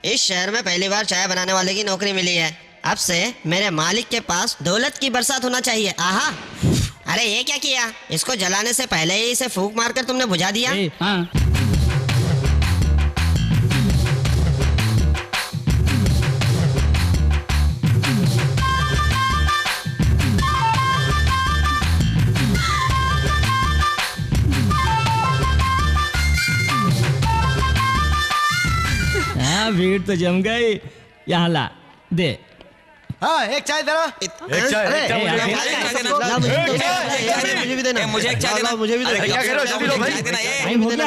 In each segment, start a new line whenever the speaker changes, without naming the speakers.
इस शहर में पहली बार चाय बनाने वाले की नौकरी मिली है। अब से मेरे मालिक के पास दौलत की बरसात होना चाहिए। आहा, अरे ये क्या किया? इसको जलाने से पहले ही इसे फूंक मारकर तुमने बुझा दिया।
हाँ। भीड़ तो जम गई। यहाँ ला दे।
हाँ, एक चाय दे।
एक चाय मुझे भी देना। मुझे एक चाय देना। मुझे भी देना।
क्या कह रहे हो सभी लोग भाई?
टाइम हो गया।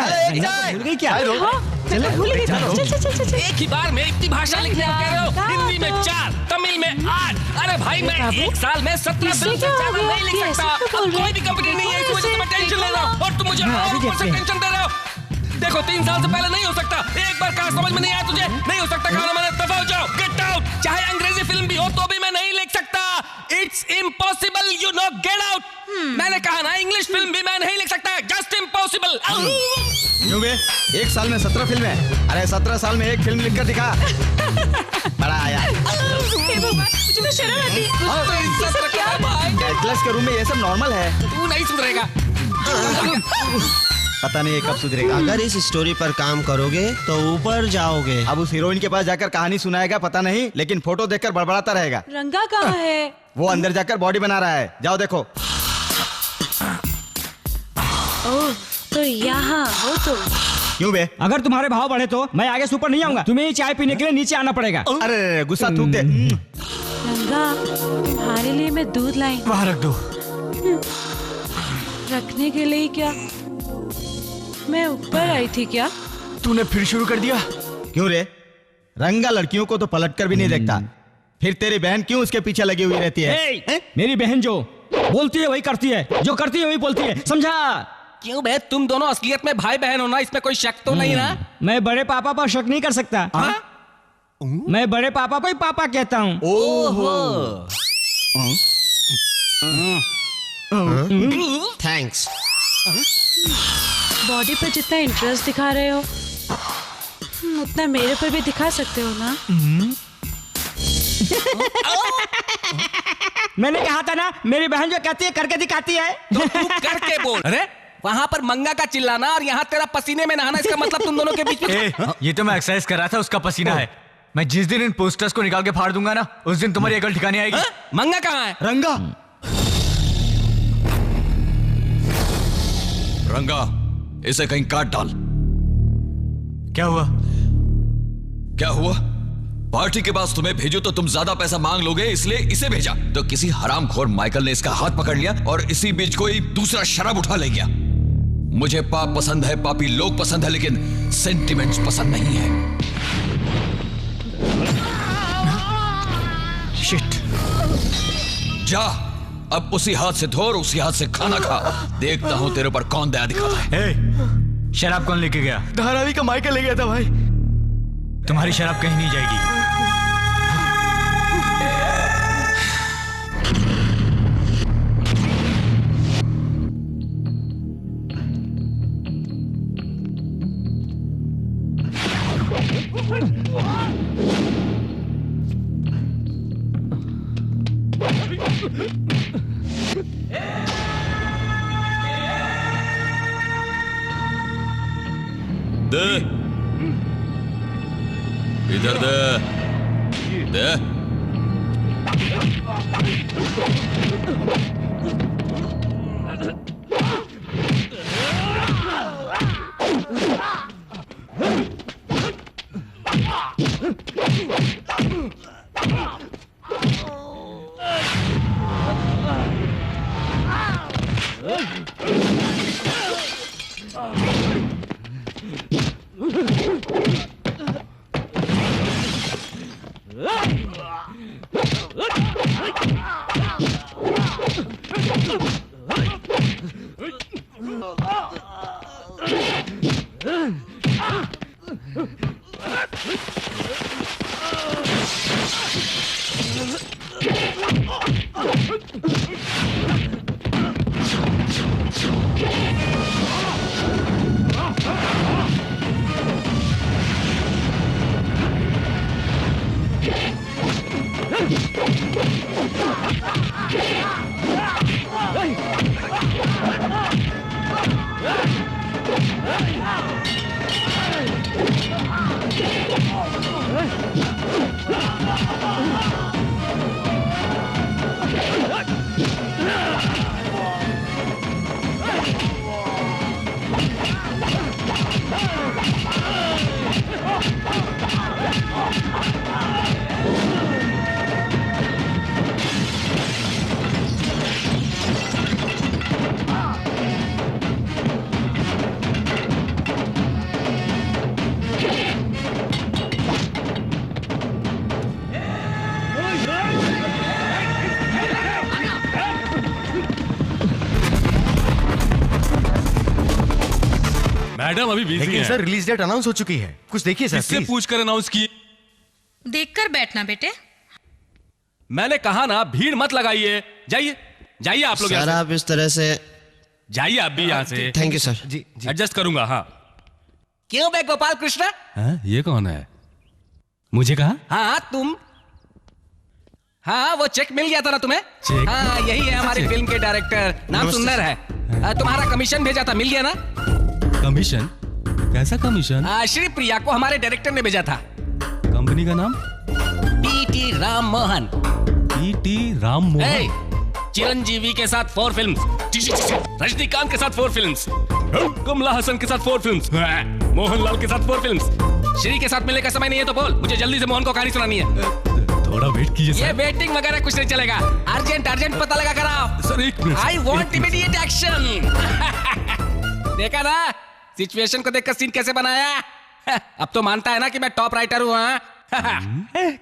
भूल गई क्या?
चल चल।
एक ही बार में इतनी भाषा लिखने को कह रहे हो? हिंदी में 4, तमिल में 8। अरे भाई मैं एक साल में 17 फिल्म से ज्यादा नहीं लिख सकता। अब कोई भी कंपनी नहीं है, इस वजह से मैं टेंशन ले रहा हूँ और तुम मुझे और ऊपर से टेंशन दे रहे हो। देखो 3 साल से पहले नहीं हो सकता। एक बार कहा समझ में नहीं आया तुझे? नहीं हो सकता, कहा मैंने, दफा हो जाओ, गेट आउट। चाहे अंग्रेजी फिल्म भी हो तो भी मैं नहीं लिख सकता। It's impossible, you know, get out. मैंने कहा ना, इंग्लिश फिल्म भी मैं नहीं लिख सकता, जस्ट इम्पॉसिबल।
क्यों बे? एक साल में 17 फिल्में? अरे 17 साल में एक फिल्म लिखकर दिखा। बड़ा आया।
मुझे तो शर्म आती है।
कैलकुलस के रूम में ये सब नॉर्मल है।
तू नहीं सुधरेगा।
पता नहीं ये कब सुधरेगा।
अगर इस स्टोरी पर काम करोगे तो ऊपर जाओगे।
अब उस हीरोइन के पास जाकर कहानी सुनाएगा पता नहीं, लेकिन फोटो देखकर बड़बड़ाता रहेगा।
रंगा कहाँ है?
वो अंदर जाकर बॉडी बना रहा है, जाओ देखो।
ओह, तो यहाँ हो तुम।
क्यों बे?
अगर तुम्हारे भाव बढ़े तो मैं आगे सुपर नहीं आऊंगा। तुम्हें ही चाय पीने के लिए नीचे आना पड़ेगा।
अरे गुस्सा थूक दे।
रंगा, तुम्हारे लिए मैं दूध लाई।
वहाँ रख दो।
रखने के लिए क्या? मैं ऊपर आई थी क्या?
तूने फिर शुरू कर दिया। क्यों रे? रंगा लड़कियों को तो पलटकर भी नहीं देखता, फिर तेरी बहन क्यों उसके पीछे लगी हुई रहती है?
मेरी बहन जो बोलती है वही करती है, जो करती है वही बोलती है, समझा?
क्यों बे, तुम दोनों असलियत में भाई बहन हो ना, इसमें कोई शक तो नहीं ना?
मैं बड़े पापा पर शक नहीं कर सकता। मैं बड़े पापा को ही पापा कहता हूँ।
थैंक्स।
बॉडी पर जितना इंटरेस्ट दिखा रहे हो उतना मेरे पर भी दिखा सकते हो ना?
मैंने कहा था ना, मेरी बहन जो कहती है करके दिखाती है।
तो तू करके बोल। अरे वहाँ पर मंगा का चिल्लाना और यहाँ तेरा पसीने में नहाना, इसका मतलब तुम दोनों के बीच में।
ये तो मैं एक्सरसाइज कर रहा था, उसका पसीना है। मैं जिस दिन इन पोस्टर्स को निकाल के फाड़ दूंगा ना, उस दिन तुम्हारी अकल ठिकाने आएगी।
मंगा कहाँ है?
रंगा।
रंगा, इसे कहीं काट डाल।
क्या हुआ?
क्या हुआ? पार्टी के पास तुम्हें भेजो तो तुम ज्यादा पैसा मांग लोगे, इसलिए इसे भेजा। तो किसी हरामखोर माइकल ने इसका हाथ पकड़ लिया और इसी बीच कोई दूसरा शराब उठा ले गया। मुझे पाप पसंद है, पापी लोग पसंद है, लेकिन सेंटिमेंट्स पसंद नहीं है।
शिट।
जा, अब उसी हाथ से धो और उसी हाथ से खाना खा। देखता हूं तेरे पर कौन दया दिखाता है।
शराब कौन लेके गया?
धारावी का माइकल ले गया था भाई।
तुम्हारी शराब कहीं नहीं जाएगी।
दे, इधर दे, दे।
मैडम अभी बिजी
लेकिन
हैं।
सर रिलीज डेट अनाउंस हो चुकी है, कुछ देखिए सर
किससे
please।
पूछ कर अनाउंस की?
देखकर बैठना बेटे।
मैंने कहा ना भीड़ मत लगाइए। जाइए जाइए आप लोग
सर
यहाँ से।
आप इस तरह से,
जाइए आप भी यहाँ से।
Thank you sir.
जी जी।
एडजस्ट करूंगा। हाँ
क्यों बे गोपाल कृष्ण?
ये कौन है? मुझे कहा?
हाँ तुम। हाँ वो चेक मिल गया था ना तुम्हें?
चेक?
हाँ यही है हमारी फिल्म के डायरेक्टर, नाम
नमस्ते
सुंदर है। तुम्हारा कमीशन भेजा था, मिल गया ना?
कमीशन? कैसा कमीशन?
श्री प्रिया को हमारे डायरेक्टर ने भेजा था।
कंपनी का नाम?
पीटी राम मोहन।
पीटी राम मोहन।
चिरंजीवी के साथ 4 फिल्म्स,
रजनीकांत के साथ 4 फिल्म्स, कमला हसन के साथ 4 फिल्म्स, मोहनलाल के साथ 4 फिल्म्स।
श्री के साथ मिलने का समय नहीं है तो बोल, मुझे जल्दी से मोहन को कहानी सुनानी है।
थोड़ा वेट कीजिए
ये
सर।
वेटिंग वगैरह कुछ नहीं चलेगा, अर्जेंट अर्जेंट पता लगा कर आओ।
सर एक minute.
I want immediate action. देखा ना सिचुएशन को देखकर सीन कैसे बनाया? अब तो मानता है ना कि मैं टॉप राइटर हूँ। हाँ?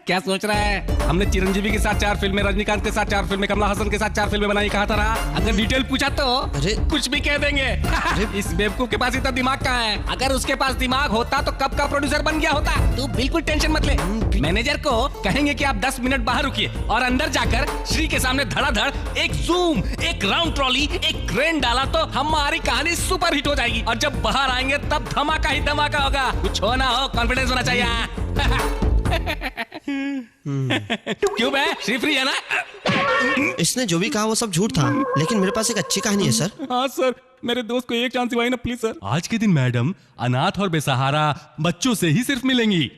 क्या सोच रहा है? हमने चिरंजीवी के साथ 4 फिल्में, रजनीकांत के साथ 4 फिल्में, कमला हसन के साथ 4 फिल्में बनाई, कहा था ना? अगर डिटेल पूछा तो
अरे
कुछ भी कह देंगे। इस बेवकूफ के पास इतना दिमाग कहाँ है? अगर उसके पास दिमाग होता तो कब का प्रोड्यूसर बन गया होता। तू बिल्कुल टेंशन मत ले। मैनेजर को कहेंगे कि आप 10 मिनट बाहर रुकिए और अंदर जाकर श्री के सामने धड़ाधड़ एक जूम, एक राउंड ट्रॉली, एक क्रेन डाला तो हमारी कहानी सुपर हिट हो जाएगी। और जब बाहर आएंगे तब धमाका ही धमाका होगा। कुछ हो ना हो, कॉन्फिडेंस होना चाहिए। क्यों बे? श्री फ्री है ना?
इसने जो भी कहा वो सब झूठ था, लेकिन मेरे पास एक अच्छी कहानी है सर।
हाँ सर, मेरे दोस्त को एक चांस दिवाई ना प्लीज सर। आज के दिन मैडम अनाथ और बेसहारा बच्चों से ही सिर्फ मिलेंगी।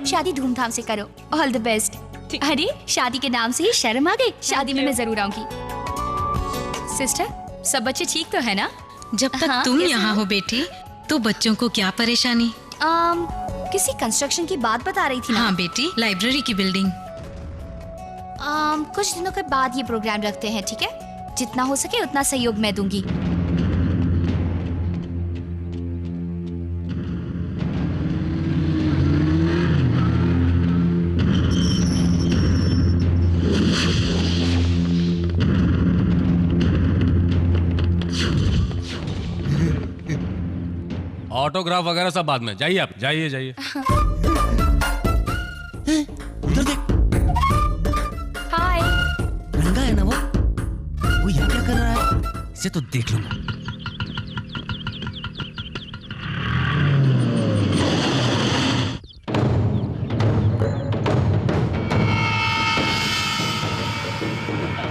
शादी धूमधाम से करो, ऑल द बेस्ट। अरे शादी के नाम से ही शर्म आ गई, शादी में मैं जरूर आऊंगी। सिस्टर सब बच्चे ठीक तो है ना?
जब तक
हाँ,
तुम
कैसे
यहाँ हो बेटी तो बच्चों को क्या परेशानी?
किसी कंस्ट्रक्शन की बात बता रही थी ना?
हाँ बेटी, लाइब्रेरी की बिल्डिंग।
कुछ दिनों के बाद ये प्रोग्राम रखते हैं, ठीक है? जितना हो सके उतना सहयोग मैं दूंगी।
ऑटोग्राफ वगैरह सब बाद में। जाइए आप, जाइए जाइए।
उधर देख,
हाय।
रंगा है ना वो यहाँ क्या कर रहा है? इसे तो देख लूंगा।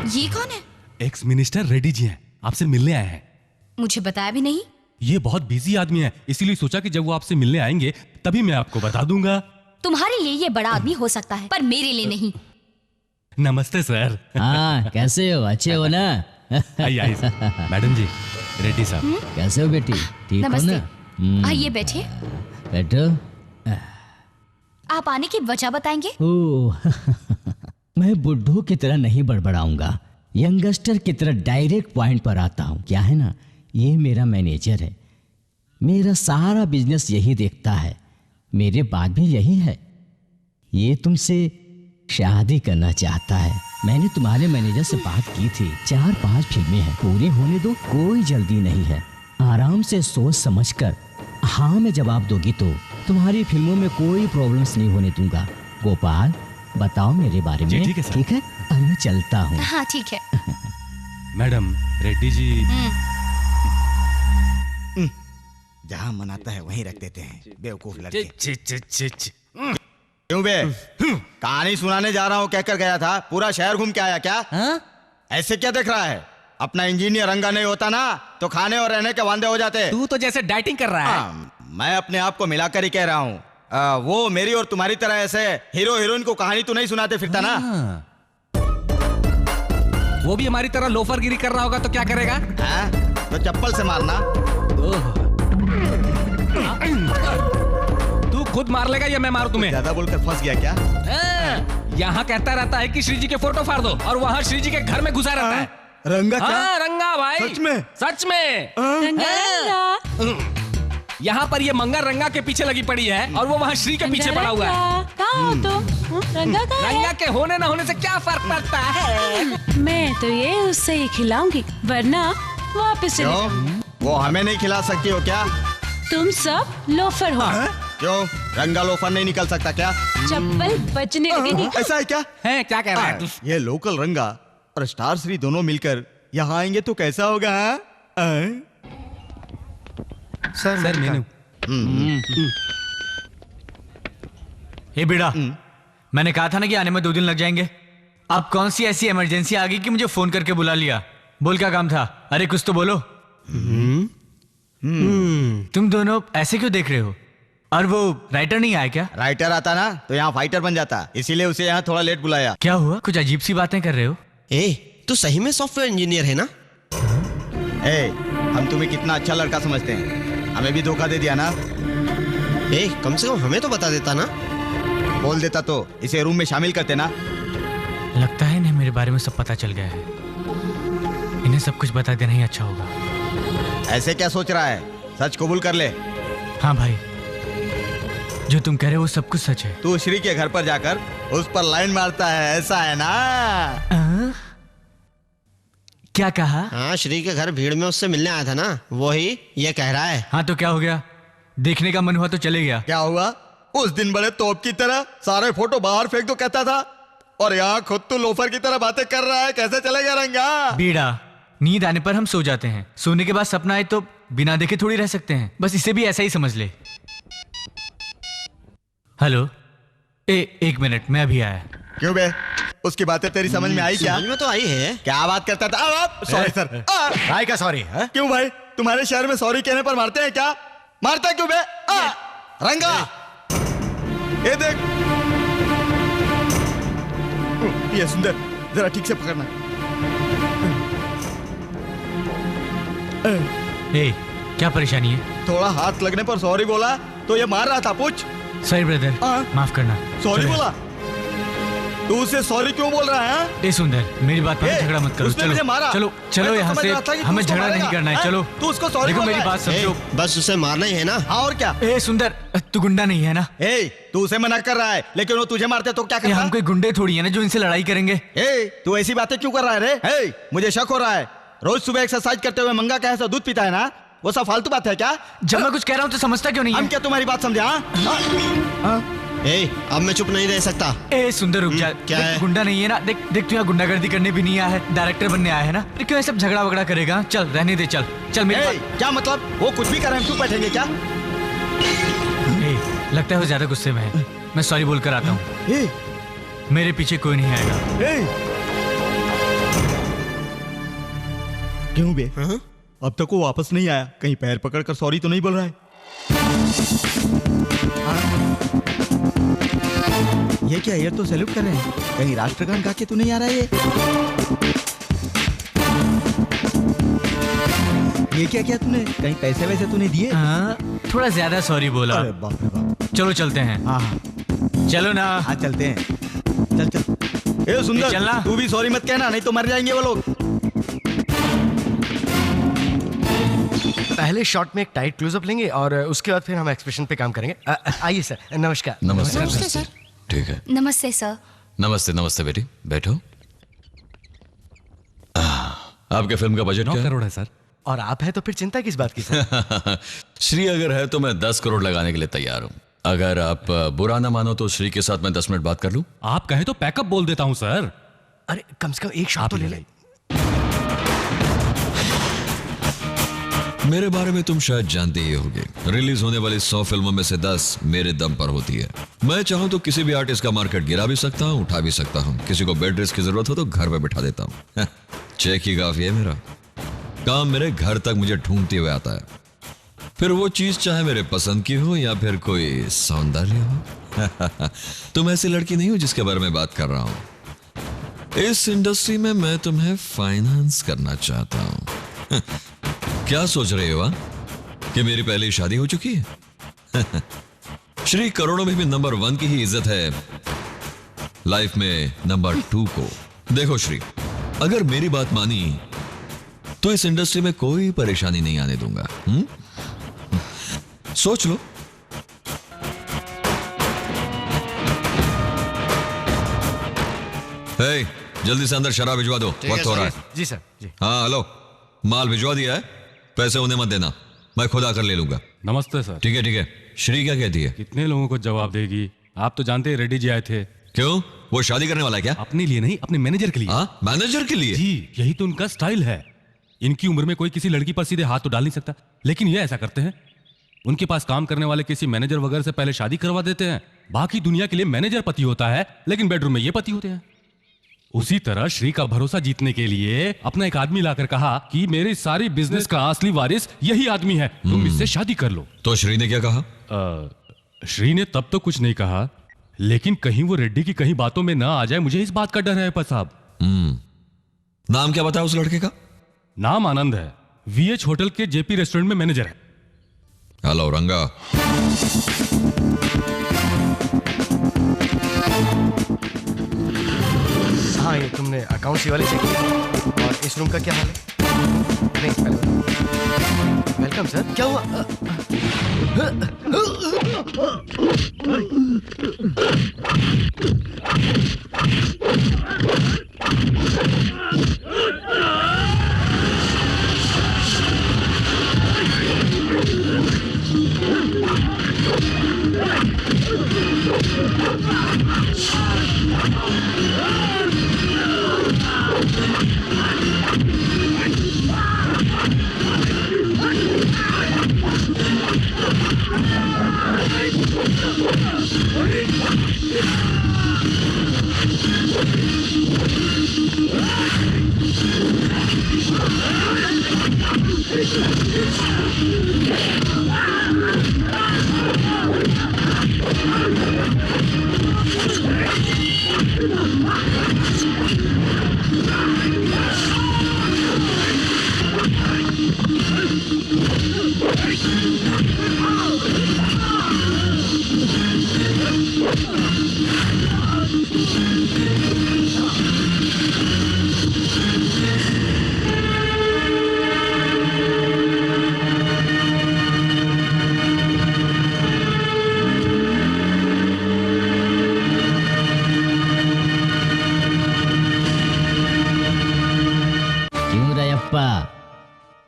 ये कौन है?
एक्स मिनिस्टर रेड्डी जी हैं, आपसे मिलने आए हैं।
मुझे बताया भी नहीं।
ये बहुत बिजी आदमी है, इसीलिए सोचा कि जब वो आपसे मिलने आएंगे तभी मैं आपको बता दूंगा।
तुम्हारे लिए ये बड़ा आदमी हो सकता है, पर मेरे लिए नहीं।
नमस्ते सर।
हाँ कैसे हो? अच्छे हो ना?
आइए आइए सर। मैडम जी, रेड्डी साहब।
कैसे हो बेटी? ठीक हो
नमस्ते।
ना?
आइए बैठिए।
बैठो।
आप आने की वजह बताएंगे?
ओह मैं बुड्ढों की तरह नहीं बड़बड़ाऊंगा, यंगस्टर की तरह डायरेक्ट पॉइंट पर आता हूँ। क्या है ना, ये मेरा मैनेजर है, मेरा सारा बिजनेस यही देखता है, मेरे बात भी यही है। ये तुमसे शादी करना चाहता है। मैंने तुम्हारे मैनेजर से बात की थी, 4-5 फिल्में हैं, पूरी होने दो, कोई जल्दी नहीं है। आराम से सोच समझकर हाँ में जवाब दोगी तो तुम्हारी फिल्मों में कोई प्रॉब्लम्स नहीं होने दूंगा। गोपाल बताओ मेरे बारे में।
ठीक है सर।
ठीक है, अब मैं चलता हूँ।
हाँ ठीक है।
मैडम, रेड्डी जी
जहाँ मनाता है वहीं रख देते हैं, बेवकूफ लड़के।
ची।
क्यों बे? कहानी सुनाने जा रहा हूँ कहकर गया था, पूरा शहर घूम के आया क्या? ऐसे क्या देख रहा है? अपना इंजीनियर रंगा नहीं होता ना तो खाने और रहने के वांदे हो जाते।
तू तो जैसे डाइटिंग कर रहा है।
मैं अपने आप को मिलाकर ही कह रहा हूँ। वो मेरी और तुम्हारी तरह ऐसे हीरो हीरोइन को कहानी तो नहीं सुनाते फिरता ना।
वो भी हमारी तरह लोफरगिरी कर रहा होगा तो क्या करेगा?
तो चप्पल से मारना।
तू खुद मार लेगा या मैं मारूं तुम्हें?
ज्यादा बोलकर फंस गया क्या?
यहाँ कहता रहता है कि श्री जी के फोटो फाड़ दो और वहाँ श्री जी के घर में घुसा रहता है।
रंगा क्या?
हाँ रंगा भाई,
सच में?
सच में।
रंगा
यहाँ पर ये मंगा रंगा के पीछे लगी पड़ी है और वो वहाँ श्री के पीछे पड़ा हुआ है।
कहाँ हो तुम? रंगा कहाँ है?
रंगा के होने ना होने से क्या फर्क पड़ता है?
मैं तो ये उससे ही खिलाऊंगी, वरना वापस चले
क्यों? वो हमें नहीं खिला सकती हो क्या?
तुम सब लोफर हो।
क्यों रंगा लोफर नहीं निकल सकता क्या?
चप्पल बजने लगेगी।
ऐसा है क्या?
है क्या कह रहा है?
ये लोकल रंगा और स्टार श्री दोनों मिलकर यहाँ आएंगे तो कैसा होगा?
सर मेनू।
ये बीड़ा, मैंने कहा था ना कि आने में 2 दिन लग जाएंगे। अब कौन सी ऐसी इमरजेंसी आ गई कि मुझे फोन करके बुला लिया? बोल क्या काम था? अरे कुछ तो बोलो। तुम दोनों ऐसे क्यों देख रहे हो? और वो राइटर नहीं आया क्या?
राइटर आता ना तो यहाँ फाइटर बन जाता, इसीलिए उसे यहाँ थोड़ा लेट बुलाया।
क्या हुआ? कुछ अजीब सी बातें कर रहे हो।
तू सही में सॉफ्टवेयर इंजीनियर है ना?
हम तुम्हें कितना अच्छा लड़का समझते हैं, हमें भी धोखा दे दिया ना।
कम से कम हमें तो बता देता ना।
बोल देता तो इसे रूम में शामिल करते ना।
लगता है इन्हें मेरे बारे में सब पता चल गया है। इन्हें सब कुछ बता देना ही अच्छा होगा।
ऐसे क्या सोच रहा है? सच कबूल कर ले।
हाँ भाई, जो तुम कह रहे हो वो सब कुछ सच है।
तू श्री के घर पर जाकर उस पर लाइन मारता है, ऐसा है ना?
क्या कहा?
हाँ, श्री के घर भीड़ में उससे मिलने आया था ना, वही ये कह रहा है।
हाँ तो क्या हो गया? देखने का मन हुआ तो चले गया।
क्या हुआ? उस दिन बड़े तोप की तरह सारे फोटो बाहर फेंक दो कहता था, और यहाँ खुद तो लोफर की तरह बातें कर रहा है। कैसे चलेगा रंगा?
बीड़ा, नींद आने पर हम सो जाते हैं, सोने के बाद सपना आए तो बिना देखे थोड़ी रह सकते हैं। बस इसे भी ऐसा ही समझ ले। हेलो, एक मिनट, मैं अभी आया।
क्यों बे? उसकी बातें तेरी समझ में आई क्या?
समझ में तो आई है।
क्या बात करता था? Sorry sir.
भाई का सॉरी है?
क्यों भाई, तुम्हारे शहर में सॉरी कहने पर मारते हैं क्या? मारता क्यों बे? रंगा, ये देख, ये सुंदर, जरा ठीक से पकड़ना।
क्या परेशानी है?
थोड़ा हाथ लगने पर सॉरी बोला तो ये मार रहा था। पूछ।
सॉरी ब्रदर, माफ करना।
सॉरी बोला? तू उसे सॉरी क्यों बोल रहा है?
ए सुंदर, मेरी बात पर झगड़ा मत करो। चलो चलो चलो, यहाँ से हमें झगड़ा नहीं करना है। चलो
तू उसको सॉरी
देखो, मेरी बात समझो।
बस उसे मारना ही है ना?
हाँ और क्या?
ए सुंदर, तू गुंडा नहीं है ना?
तू उसे मना कर रहा है, लेकिन वो तुझे मारते तो क्या करता?
हम कोई गुंडे थोड़ी है ना जो इनसे लड़ाई करेंगे।
तू ऐसी बातें क्यों कर रहा है रे? मुझे शक हो रहा है, रोज सुबह एक्सरसाइज करते हुए मंगा का ऐसा दूध पीता है ना, वो सब फालतू बात है क्या?
जब मैं कुछ कह रहा हूँ तो समझता क्यों नहीं है?
हम क्या तुम्हारी बात समझे?
अब मैं चुप नहीं रह सकता।
सुंदर रुक जा।
क्या है?
गुंडा नहीं है ना? देख तू यहाँ गुंडागर्दी करने भी नहीं आया है, डायरेक्टर बनने आया है ना? क्यों ये सब झगड़ा वगड़ा करेगा? चल रहने दे, चल चल मेरे पास।
क्या मतलब? वो कुछ भी कर रहे हैं, क्यों बैठेंगे क्या?
लगता है वो ज्यादा गुस्से में है। मैं सॉरी बोलकर आता हूँ। मेरे पीछे कोई नहीं आएगा।
क्यों बे? अब तक वो वापस नहीं आया, कहीं पैर पकड़कर सॉरी तो नहीं बोल रहा है? ये क्या, ये तो सैल्यूट कर रहे हैं, कहीं राष्ट्रगान गा के तो नहीं आ रहा है ये क्या किया तूने? कहीं पैसे वैसे तूने दिए?
थोड़ा ज्यादा सॉरी बोला।
अरे बाप रे बाप।
चलो चलते हैं। चलो ना।
हाँ चलते हैं, चल चल। ए सुंदर,
चलना।
तू भी सॉरी मत कहना, नहीं तो मर जाएंगे वो लोग।
पहले शॉट में एक टाइट क्लोजअप लेंगे और उसके बाद फिर हम एक्सप्रेशन पे काम करेंगे। आइए सर। नमस्कार।
नमस्ते सर। ठीक है।
नमस्ते सर।
नमस्ते नमस्ते बेटी, बैठो। आपके फिल्म का बजट
9 करोड़ है सर। और आप है तो फिर चिंता किस बात की सर?
श्री अगर है तो मैं 10 करोड़ लगाने के लिए तैयार हूँ। अगर आप बुरा ना मानो तो श्री के साथ मैं 10 मिनट बात कर लूं?
आप कहे तो पैकअप बोल देता हूं सर।
अरे कम से कम एक शॉट तो ले ले।
मेरे बारे में तुम शायद जानते ही होगे, रिलीज होने वाली 100 फिल्मों में से 10 मेरे दम पर होती है। मैं चाहूं तो किसी भी आर्टिस्ट का मार्केट गिरा भी सकता हूं, उठा भी सकता हूं। किसी को बेड रेस्ट की जरूरत हो तो घर पे बिठा देता हूं। चेक ही काफी है मेरा काम, मेरे घर तक मुझे ढूंढते हुए आता है। फिर वो चीज चाहे मेरे पसंद की हो या फिर कोई सौंदर्य हो। तुम ऐसी लड़की नहीं हो जिसके बारे में बात कर रहा हूं। इस इंडस्ट्री में मैं तुम्हें फाइनेंस करना चाहता हूं। क्या सोच रहे हो कि मेरी पहले शादी हो चुकी है? श्री, करोड़ों में भी नंबर 1 की ही इज्जत है, लाइफ में नंबर 2 को। देखो श्री, अगर मेरी बात मानी तो इस इंडस्ट्री में कोई परेशानी नहीं आने दूंगा। सोच लो। हे, जल्दी से अंदर शराब भिजवा दो, वक्त हो रहा है।
जी सर। जी।
हाँ हेलो, माल भिजवा दिया है, पैसे उन्हें मत देना, मैं खुद आकर ले लूंगा।
नमस्ते सर।
ठीक है श्री क्या कहती है?
कितने लोगों को जवाब देगी? आप तो जानते हैं रेड्डी जी आए थे।
क्यों, वो शादी करने वाला है क्या?
अपने लिए नहीं, अपने मैनेजर के लिए।
मैनेजर के लिए?
जी, यही तो उनका स्टाइल है। इनकी उम्र में कोई किसी लड़की पर सीधे हाथ तो डाल नहीं सकता, लेकिन ये ऐसा करते हैं। उनके पास काम करने वाले किसी मैनेजर वगैरह से पहले शादी करवा देते हैं। बाकी दुनिया के लिए मैनेजर पति होता है, लेकिन बेडरूम में ये पति होते हैं। उसी तरह श्री का भरोसा जीतने के लिए अपना एक आदमी लाकर कहा कि मेरी सारी बिजनेस का असली वारिस यही आदमी है, तुम इससे शादी कर लो।
तो श्री ने क्या कहा?
श्री ने तब तो कुछ नहीं कहा, लेकिन कहीं वो रेड्डी की कहीं बातों में ना आ जाए, मुझे इस बात का डर है साहब।
नाम क्या बताया उस लड़के का?
नाम आनंद है, VH होटल के JP रेस्टोरेंट में मैनेजर है।
हेलो रंगा।
हाँ, ये तुमने अकाउंट्स वाले से किया। और इस रूम का क्या हाल है? नहीं, पहले वेलकम सर। क्या हुआ?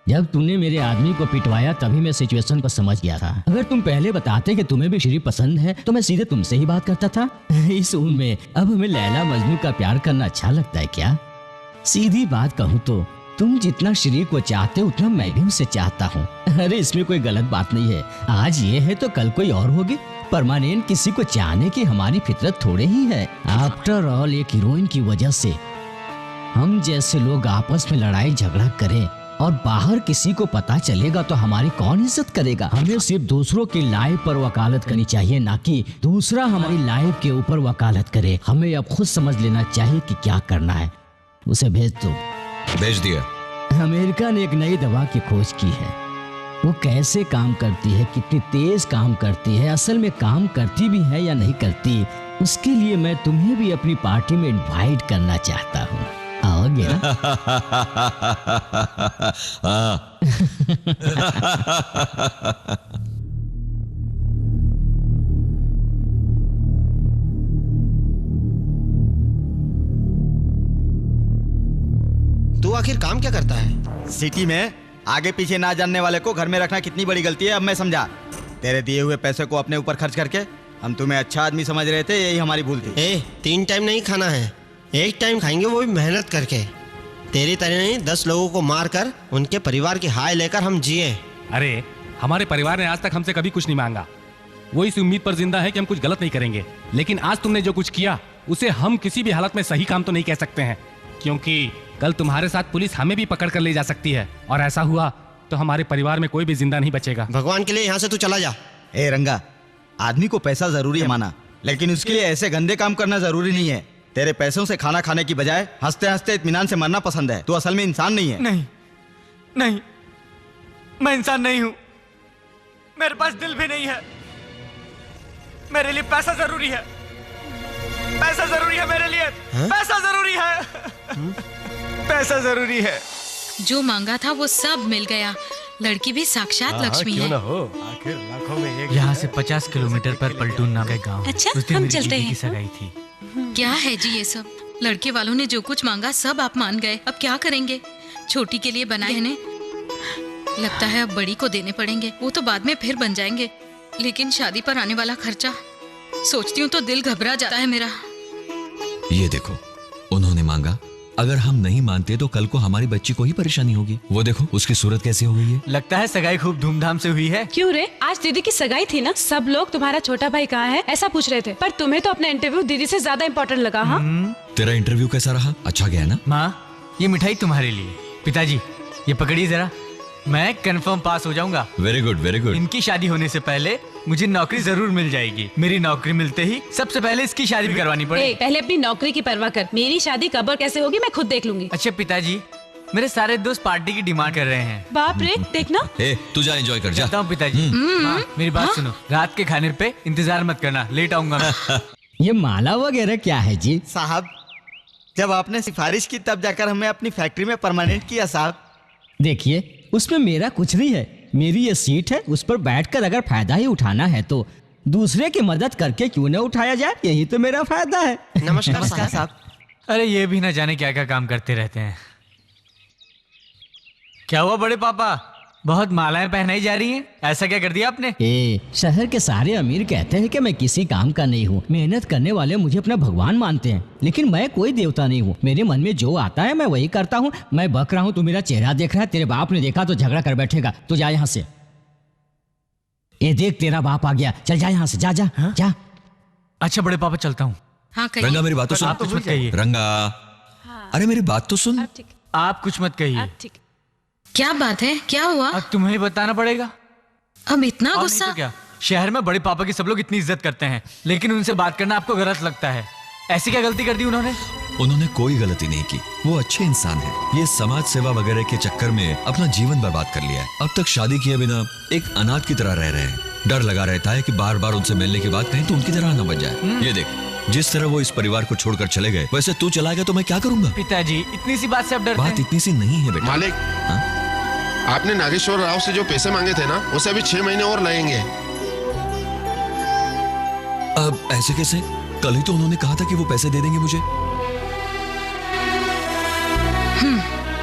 जब तूने मेरे आदमी को पिटवाया तभी मैं सिचुएशन को समझ गया था। अगर तुम पहले बताते कि तुम्हें भी श्री पसंद है तो मैं सीधे तुमसे ही बात करता था। इस उम्र में अब हमें लैला मजनू का प्यार करना अच्छा लगता है क्या? सीधी बात कहूँ तो तुम जितना श्री को चाहते हो उतना मैं भी उसे चाहता हूँ। अरे इसमें कोई गलत बात नहीं है। आज ये है तो कल कोई और होगी। परमानेंट किसी को चाहने की हमारी फितरत थोड़े ही है। आफ्टर ऑल एक हीरोइन की वजह से हम जैसे लोग आपस में लड़ाई झगड़ा करें और बाहर किसी को पता चलेगा तो हमारी कौन इज्जत करेगा? हमें सिर्फ दूसरों की लाइफ पर वकालत करनी चाहिए, ना कि दूसरा हमारी लाइफ के ऊपर वकालत करे। हमें अब खुद समझ लेना चाहिए कि क्या करना है। उसे भेज दो।
भेज दिया।
अमेरिका ने एक नई दवा की खोज की है। वो कैसे काम करती है, कितनी तेज काम करती है, असल में काम करती भी है या नहीं करती, उसके लिए मैं तुम्हें भी अपनी पार्टी में इनवाइट करना चाहता हूँ। आओगे ना?
तू आखिर काम क्या करता है?
सिटी में आगे पीछे ना जानने वाले को घर में रखना कितनी बड़ी गलती है, अब मैं समझा। तेरे दिए हुए पैसे को अपने ऊपर खर्च करके हम तुम्हें अच्छा आदमी समझ रहे थे, यही हमारी भूल थी।
3 टाइम नहीं खाना है, 1 टाइम खाएंगे, वो भी मेहनत करके। तेरी तरह नहीं 10 लोगों को मार कर उनके परिवार की हाय लेकर हम जिए।
अरे हमारे परिवार ने आज तक हमसे कभी कुछ नहीं मांगा। वो इस उम्मीद पर जिंदा है कि हम कुछ गलत नहीं करेंगे। लेकिन आज तुमने जो कुछ किया उसे हम किसी भी हालत में सही काम तो नहीं कह सकते हैं, क्योंकि कल तुम्हारे साथ पुलिस हमें भी पकड़ कर ले जा सकती है, और ऐसा हुआ तो हमारे परिवार में कोई भी जिंदा नहीं बचेगा।
भगवान के लिए यहाँ से तू चला जा।
ए रंगा, आदमी को पैसा जरूरी है माना, लेकिन उसके लिए ऐसे गंदे काम करना जरूरी नहीं है। तेरे पैसों से खाना खाने की बजाय हंसते हंसते इत्मीनान से मरना पसंद है। तू असल में इंसान नहीं है।
नहीं नहीं, मैं इंसान नहीं हूं। मेरे पास दिल भी नहीं है। मेरे लिए पैसा जरूरी है। पैसा जरूरी है मेरे लिए। पैसा जरूरी है। पैसा जरूरी है।
जो मांगा था वो सब मिल गया। लड़की भी साक्षात लक्ष्मी है।
आखिर लाखों में एक।
यहाँ से 50 किलोमीटर पर पलटून नाम का गांव।
अच्छा,
उस दिन
हम
मेरी
चलते
दीदी
हैं।
की सगाई थी।
क्या है जी ये सब? लड़के वालों ने जो कुछ मांगा सब आप मान गए। अब क्या करेंगे? छोटी के लिए बनाए ने लगता है अब बड़ी को देने पड़ेंगे, वो तो बाद में फिर बन जाएंगे, लेकिन शादी पर आने वाला खर्चा सोचती हूँ तो दिल घबरा जाता है मेरा।
ये देखो, उन्होंने मांगा, अगर हम नहीं मानते तो कल को हमारी बच्ची को ही परेशानी होगी। वो देखो उसकी सूरत कैसी हो गई है।
लगता है सगाई खूब धूमधाम से हुई है।
क्यों रे, आज दीदी की सगाई थी ना, सब लोग तुम्हारा छोटा भाई कहाँ है ऐसा पूछ रहे थे, पर तुम्हें तो अपना इंटरव्यू दीदी से ज्यादा इम्पोर्टेंट लगा। हाँ,
तेरा इंटरव्यू कैसा रहा? अच्छा गया ना?
माँ, ये मिठाई तुम्हारे लिए। पिताजी, ये पकड़िए जरा, मैं कंफर्म पास हो जाऊंगा।
Very good, very good.
इनकी शादी होने से पहले मुझे नौकरी जरूर मिल जाएगी। मेरी नौकरी मिलते ही सबसे पहले इसकी शादी भी करवानी पड़ेगी।
पहले अपनी नौकरी की परवाह कर, मेरी शादी कब और कैसे होगी मैं खुद देख लूंगी।
अच्छा पिताजी, मेरे सारे दोस्त पार्टी की डिमांड कर रहे हैं।
बाप रे, देखना।
तू जा, एंजॉय कर जा।
जाता हूँ पिताजी। हाँ, मेरी बात सुनो, रात के खाने पे इंतजार मत करना, लेट आऊंगा मैं।
ये माला वगैरह क्या है जी?
साहब, जब आपने सिफारिश की तब जाकर हमें अपनी फैक्ट्री में परमानेंट किया साहब।
देखिए, उसमें मेरा कुछ नहीं है, मेरी ये सीट है, उस पर बैठकर अगर फायदा ही उठाना है तो दूसरे की मदद करके क्यों न उठाया जाए, यही तो मेरा फायदा है।
नमस्कार साहब।
अरे ये भी ना जाने क्या क्या काम करते रहते हैं। क्या हुआ बड़े पापा, बहुत मालाएं पहनाई जा रही हैं, ऐसा क्या कर दिया आपने?
शहर के सारे अमीर कहते हैं कि मैं किसी काम का नहीं हूँ, मेहनत करने वाले मुझे अपना भगवान मानते हैं, लेकिन मैं कोई देवता नहीं हूँ। मेरे मन में जो आता है मैं वही करता हूँ। मैं बक रहा हूँ, तू मेरा चेहरा देख रहा है, तेरे बाप ने देखा तो झगड़ा कर बैठेगा। तू जा यहाँ से। ये देख, तेरा बाप आ गया, चल जा यहाँ से, जा जा। हाँ? जा।
अच्छा बड़े पापा, चलता हूँ।
हाँ,
रंगा मेरी बात तो सुन।
आप कुछ मत कहिए।
रंगा, अरे मेरी बात तो सुन।
आप कुछ मत कहिए।
क्या बात है, क्या हुआ?
अब तुम्हें बताना पड़ेगा।
अब इतना
और
गुस्सा?
नहीं तो क्या, शहर में बड़े पापा की सब लोग इतनी इज्जत करते हैं, लेकिन उनसे बात करना आपको गलत लगता है। ऐसी क्या गलती कर दी उन्होंने?
उन्होंने कोई गलती नहीं की, वो अच्छे इंसान हैं। ये समाज सेवा वगैरह के चक्कर में अपना जीवन बर्बाद कर लिया है। अब तक शादी किए बिना एक अनाथ की तरह रह रहे हैं। डर लगा रहता है कि बार बार उनसे मिलने की बात कहीं तो उनकी तरह न बन जाए। ये देख, जिस तरह वो इस परिवार को छोड़कर चले गए, वैसे तू चला गया तो मैं क्या करूंगा?
पिताजी, इतनी सी बात से आप डरते हैं?
बात इतनी सी नहीं है बेटा।
मालिक, आपने नागेश्वर राव से जो पैसे मांगे थे ना, उसे अभी 6 महीने और लगेंगे।
अब ऐसे कैसे? कल ही तो उन्होंने कहा था कि वो पैसे दे देंगे मुझे।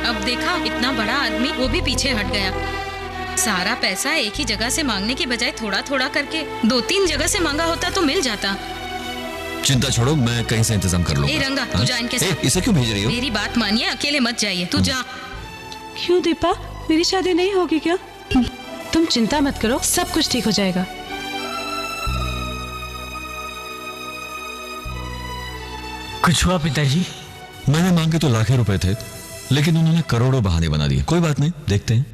अब देखा, इतना बड़ा आदमी वो भी पीछे हट गया। सारा पैसा एक ही जगह से मांगने की बजाय थोड़ा थोड़ा करके 2-3 जगह से मांगा होता तो मिल जाता।
चिंता छोड़ो, मैं कहीं से इंतजाम कर लूंगा।
रंगा, तू जा इनके साथ।
इसे क्यों भेज रही हो?
मेरी बात मानिए, अकेले मत जाइए, तू जा।
क्यों दीपा, मेरी शादी नहीं होगी क्या? तुम चिंता मत करो, सब कुछ ठीक हो जाएगा।
कुछ हुआ पिताजी?
मैंने मांगे तो लाखों रुपए थे, लेकिन उन्होंने करोड़ों बहाने बना दिए। कोई बात नहीं, देखते हैं।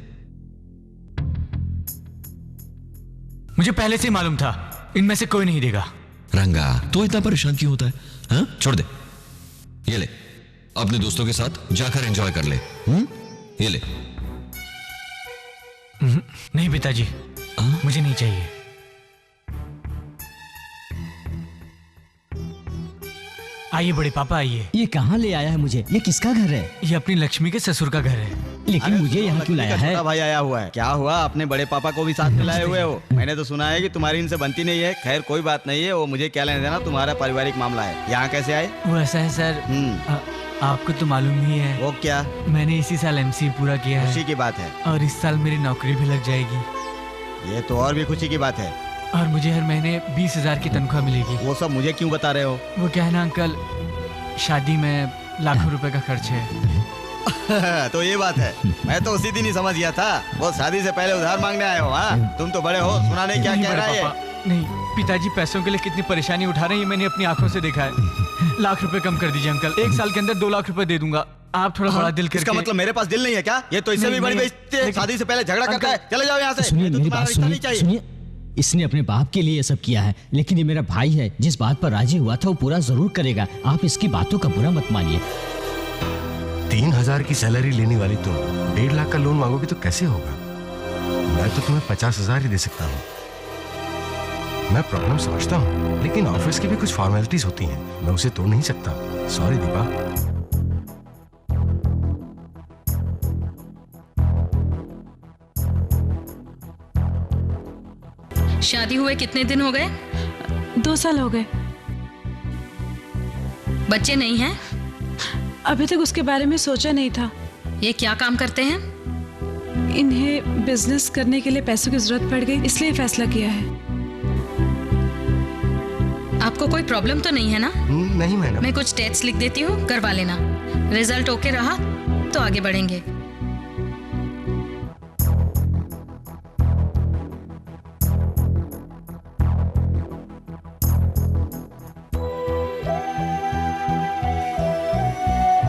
मुझे पहले से ही मालूम था, इनमें से कोई नहीं देगा।
रंगा, तो इतना परेशान क्यों होता है? हाँ? छोड़ दे, ये ले, अपने दोस्तों के साथ जाकर एंजॉय कर ले। ये ले।
नहीं पिताजी, मुझे नहीं चाहिए। आइए बड़े पापा, आइए।
ये कहाँ ले आया है मुझे? ये किसका घर है?
ये अपनी लक्ष्मी के ससुर का घर है।
लेकिन मुझे यहाँ क्यों लाया है?
छोटा भाई आया हुआ है। क्या हुआ, अपने बड़े पापा को भी साथ में लाए हुए हो? मैंने तो सुना है कि तुम्हारी इनसे बनती नहीं है। खैर कोई बात नहीं है, वो मुझे क्या लेने देना, तुम्हारा पारिवारिक मामला है। यहाँ कैसे आए?
वो ऐसा है सर, आपको तो मालूम ही है।
वो क्या?
मैंने इसी साल MC पूरा किया है।
खुशी की बात है।
और इस साल मेरी नौकरी भी लग जाएगी।
ये तो और भी खुशी की बात है।
और मुझे हर महीने 20,000 की तनख्वाह मिलेगी।
वो सब मुझे क्यों बता रहे हो?
वो क्या है ना अंकल, शादी में लाखों रुपए का खर्च है।
तो ये बात है, मैं तो उसी दिन ही समझ गया था। वो शादी से पहले उधार मांगने आए हो। हाँ, तुम तो बड़े हो, सुना नहीं क्या कह रहा है?
नहीं, पिताजी पैसों के लिए कितनी परेशानी उठा रहे हैं, मैंने अपनी आंखों से देखा है। लाख रुपए कम कर दीजिए अंकल, 1 साल के अंदर 2 लाख रुपए दे दूंगा। आप थोड़ा बड़ा दिल करके।
इसका मतलब मेरे पास दिल नहीं है क्या? ये तो इससे भी बड़ी बेइज्जती है। शादी से पहले झगड़ा करता है। चले जाओ यहाँ से।
सुनिए मेरी बात, सुनिए। इसने अपने बाप के लिए सब किया है, लेकिन ये मेरा भाई है। जिस बात पर राजी हुआ था वो पूरा जरूर करेगा। आप इसकी बातों का बुरा मत मानिए।
3,000 की सैलरी लेने वाली तुम 1.5 लाख का लोन मांगोगी तो कैसे होगा? मैं तो तुम्हें 50,000 ही दे सकता हूँ। मैं प्रॉब्लम समझता हूँ, लेकिन ऑफिस की भी कुछ फॉर्मेलिटीज होती हैं, मैं उसे तोड़ नहीं सकता। सॉरी दीपा।
शादी हुए कितने दिन हो गए?
2 साल हो गए।
बच्चे नहीं हैं?
अभी तक उसके बारे में सोचा नहीं था।
ये क्या काम करते हैं?
इन्हें बिजनेस करने के लिए पैसों की जरूरत पड़ गई, इसलिए फैसला किया है।
आपको कोई प्रॉब्लम तो नहीं है ना?
नहीं मैडम।
मैं कुछ टेस्ट लिख देती हूँ, करवा लेना। रिजल्ट ओके रहा तो आगे बढ़ेंगे।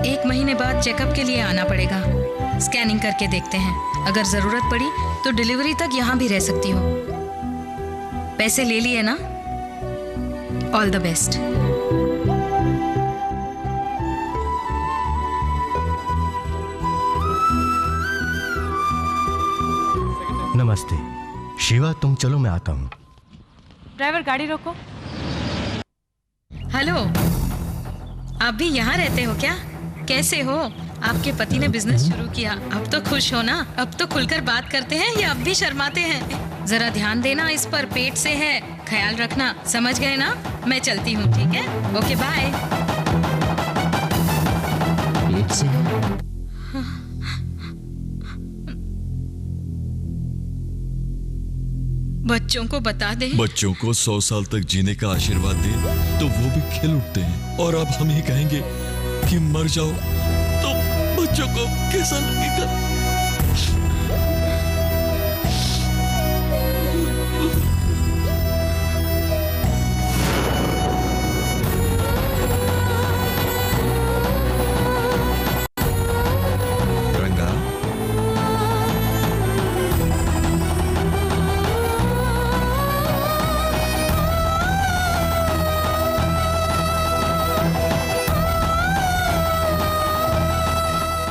एक महीने बाद चेकअप के लिए आना पड़ेगा। स्कैनिंग करके देखते हैं, अगर जरूरत पड़ी तो डिलीवरी तक यहाँ भी रह सकती हो। पैसे ले लिए ना? All the best.
नमस्ते शिवा, तुम चलो मैं आता हूँ।
ड्राइवर गाड़ी रोको।
हेलो, आप भी यहाँ रहते हो क्या? कैसे हो? आपके पति ने बिजनेस शुरू किया, अब तो खुश हो ना? अब तो खुलकर बात करते हैं या अब भी शर्माते हैं? जरा ध्यान देना इस पर, पेट से है, ख्याल रखना। समझ गए ना? मैं चलती हूँ, ठीक है? Okay bye.
पेट से है?
बच्चों को बता दे।
बच्चों को 100 साल तक जीने का आशीर्वाद दे तो वो भी खिल उठते हैं, और अब हम ही कहेंगे कि मर जाओ तो बच्चों को कैसा लगेगा? रंगा,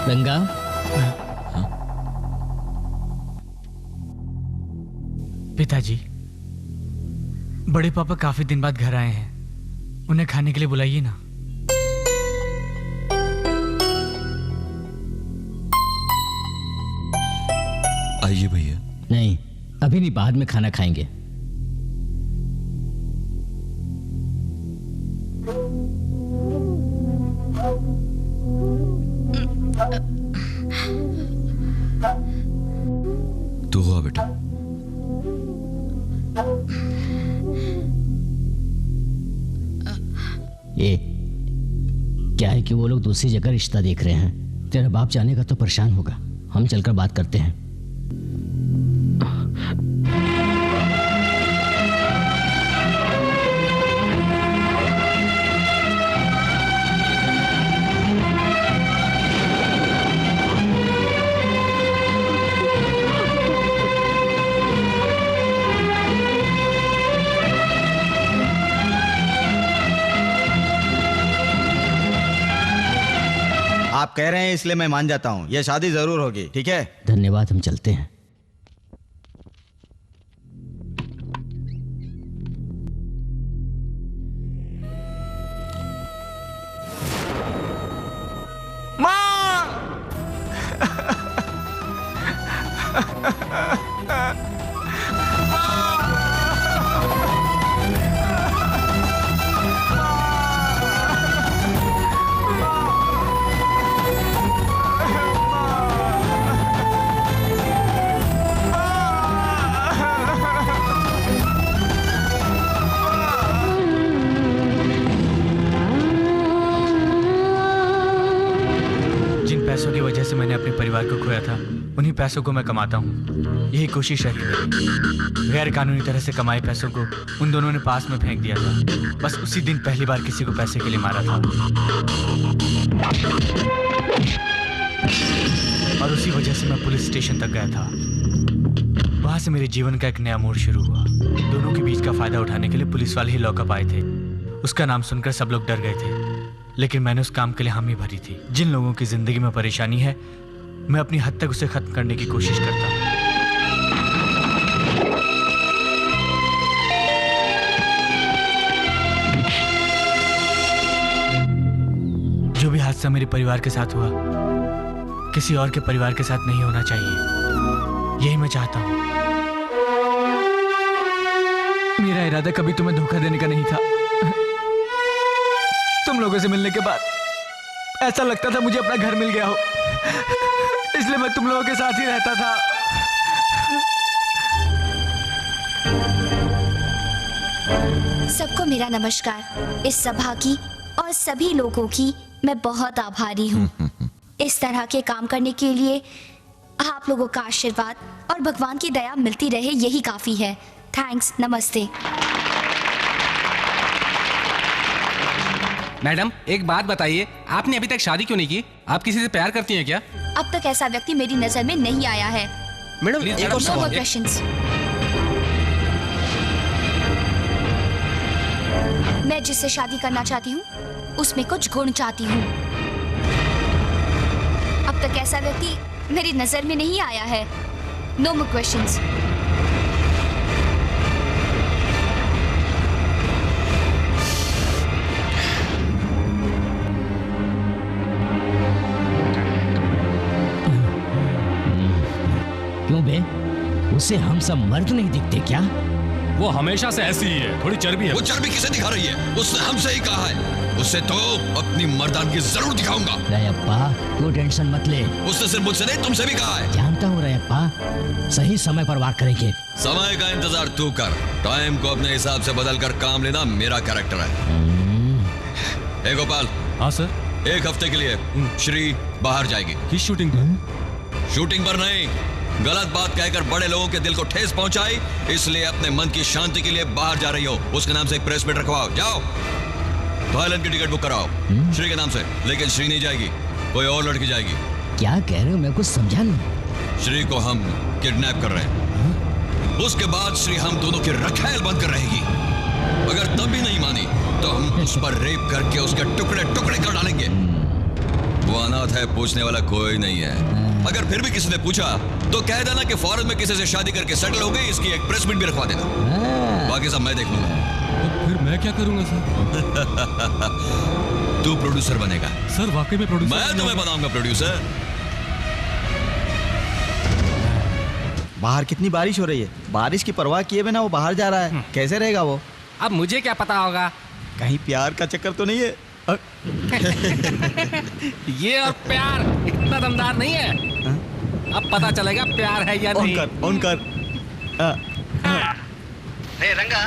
रंगा,
पिताजी, बड़े पापा काफी दिन बाद घर आए हैं, उन्हें खाने के लिए बुलाइए ना।
आइए भैया।
नहीं, अभी नहीं, बाद में खाना खाएंगे।
तू हुआ बेटा।
ये क्या है कि वो लोग दूसरी जगह रिश्ता देख रहे हैं। तेरा बाप जाने का तो परेशान होगा, हम चलकर बात करते हैं।
आप कह रहे हैं इसलिए मैं मान जाता हूँ, यह शादी जरूर होगी, ठीक है?
धन्यवाद, हम चलते हैं।
पैसों की वजह से मैंने अपने परिवार को खोया था, उन्हीं पैसों को मैं कमाता हूँ। यही कोशिश रही मेरी। गैर कानूनी तरह से कमाए पैसों को उन दोनों ने पास में फेंक दिया था। बस उसी दिन पहली बार किसी को पैसे के लिए मारा था, और उसी वजह से मैं पुलिस स्टेशन तक गया था। वहां से मेरे जीवन का एक नया मोड़ शुरू हुआ। दोनों के बीच का फायदा उठाने के लिए पुलिस वाले ही लॉकअप आए थे। उसका नाम सुनकर सब लोग डर गए थे, लेकिन मैंने उस काम के लिए हामी भरी थी। जिन लोगों की जिंदगी में परेशानी है, मैं अपनी हद तक उसे खत्म करने की कोशिश करता हूँ। जो भी हादसा मेरे परिवार के साथ हुआ, किसी और के परिवार के साथ नहीं होना चाहिए, यही मैं चाहता हूँ। मेरा इरादा कभी तुम्हें धोखा देने का नहीं था। तुम लोगों से मिलने के बाद ऐसा लगता था मुझे अपना घर मिल गया हो, इसलिए मैं तुम लोगों के साथ ही रहता था।
सबको मेरा नमस्कार। इस सभा की और सभी लोगों की मैं बहुत आभारी हूँ। इस तरह के काम करने के लिए आप लोगों का आशीर्वाद और भगवान की दया मिलती रहे, यही काफी है। थैंक्स, नमस्ते।
मैडम एक बात बताइए, आपने अभी तक शादी क्यों नहीं की? आप किसी से प्यार करती हैं क्या?
अब तक ऐसा व्यक्ति मेरी नजर में नहीं आया है।
मैडम एक और सवाल।
क्वेश्चंस। मैं जिससे शादी करना चाहती हूँ उसमें कुछ गुण चाहती हूँ। अब तक ऐसा व्यक्ति मेरी नजर में नहीं आया है। No more questions.
क्यों बे? उसे हम सब मर्द नहीं दिखते क्या?
वो हमेशा से ऐसी ही है, थोड़ी चर्बी है।
वो चर्बी किसे दिखा रही है? उसने हमसे ही कहा है। उससे तो अपनी मर्दानगी जरूर दिखाऊंगा।
रैयप्पा तू टेंशन मत ले।
उसने सिर्फ मुझसे नहीं तुमसे भी कहा है।
जानता हूँ रैयप्पा, सही समय पर वार करेंगे।
समय का इंतजार तू कर, टाइम को अपने हिसाब से बदल कर काम लेना मेरा कैरेक्टर है। ए गोपाल।
हाँ सर।
एक हफ्ते के लिए श्री बाहर जाएगी।
किस शूटिंग पर?
शूटिंग पर नहीं, गलत बात कहकर बड़े लोगों के दिल को ठेस पहुंचाई, इसलिए अपने मन की शांति के लिए बाहर जा रही हो। उसके नाम से एक प्रेस मीट रखवाओ। जाओ थाईलैंड की टिकट बुक कराओ श्री के नाम से। लेकिन श्री नहीं जाएगी, कोई और लड़की जाएगी।
क्या कह रहे हो? मैं कुछ समझा नहीं।
श्री को हम किडनैप कर रहे हैं। उसके बाद श्री हम दोनों की रखेल बनकर रहेगी। अगर तब भी नहीं मानी तो हम उस पर रेप करके उसके टुकड़े टुकड़े कर डालेंगे। वो अनाथ है, पूछने वाला कोई नहीं है। अगर फिर भी किसी ने पूछा तो कह देना कि फॉरेन में किसी से शादी करके सेटल हो गई। इसकी एक प्रेस मीट भी रखवा देना। बाकी सब मैं देख लूंगा।
तो फिर मैं क्या करूंगा सर?
तू प्रोड्यूसर बनेगा।
सर वाकई में प्रोड्यूसर?
मैं तुम्हें बनाऊंगा प्रोड्यूसर।
बाहर कितनी बारिश हो रही है, बारिश की परवाह किए बिना वो बाहर जा रहा है। कैसे रहेगा वो?
अब मुझे क्या पता होगा।
कहीं प्यार का चक्कर तो नहीं है?
ये और प्यार इतना दमदार नहीं है। अब पता चलेगा प्यार है या नहीं।
ऑन कर।
हे रंगा,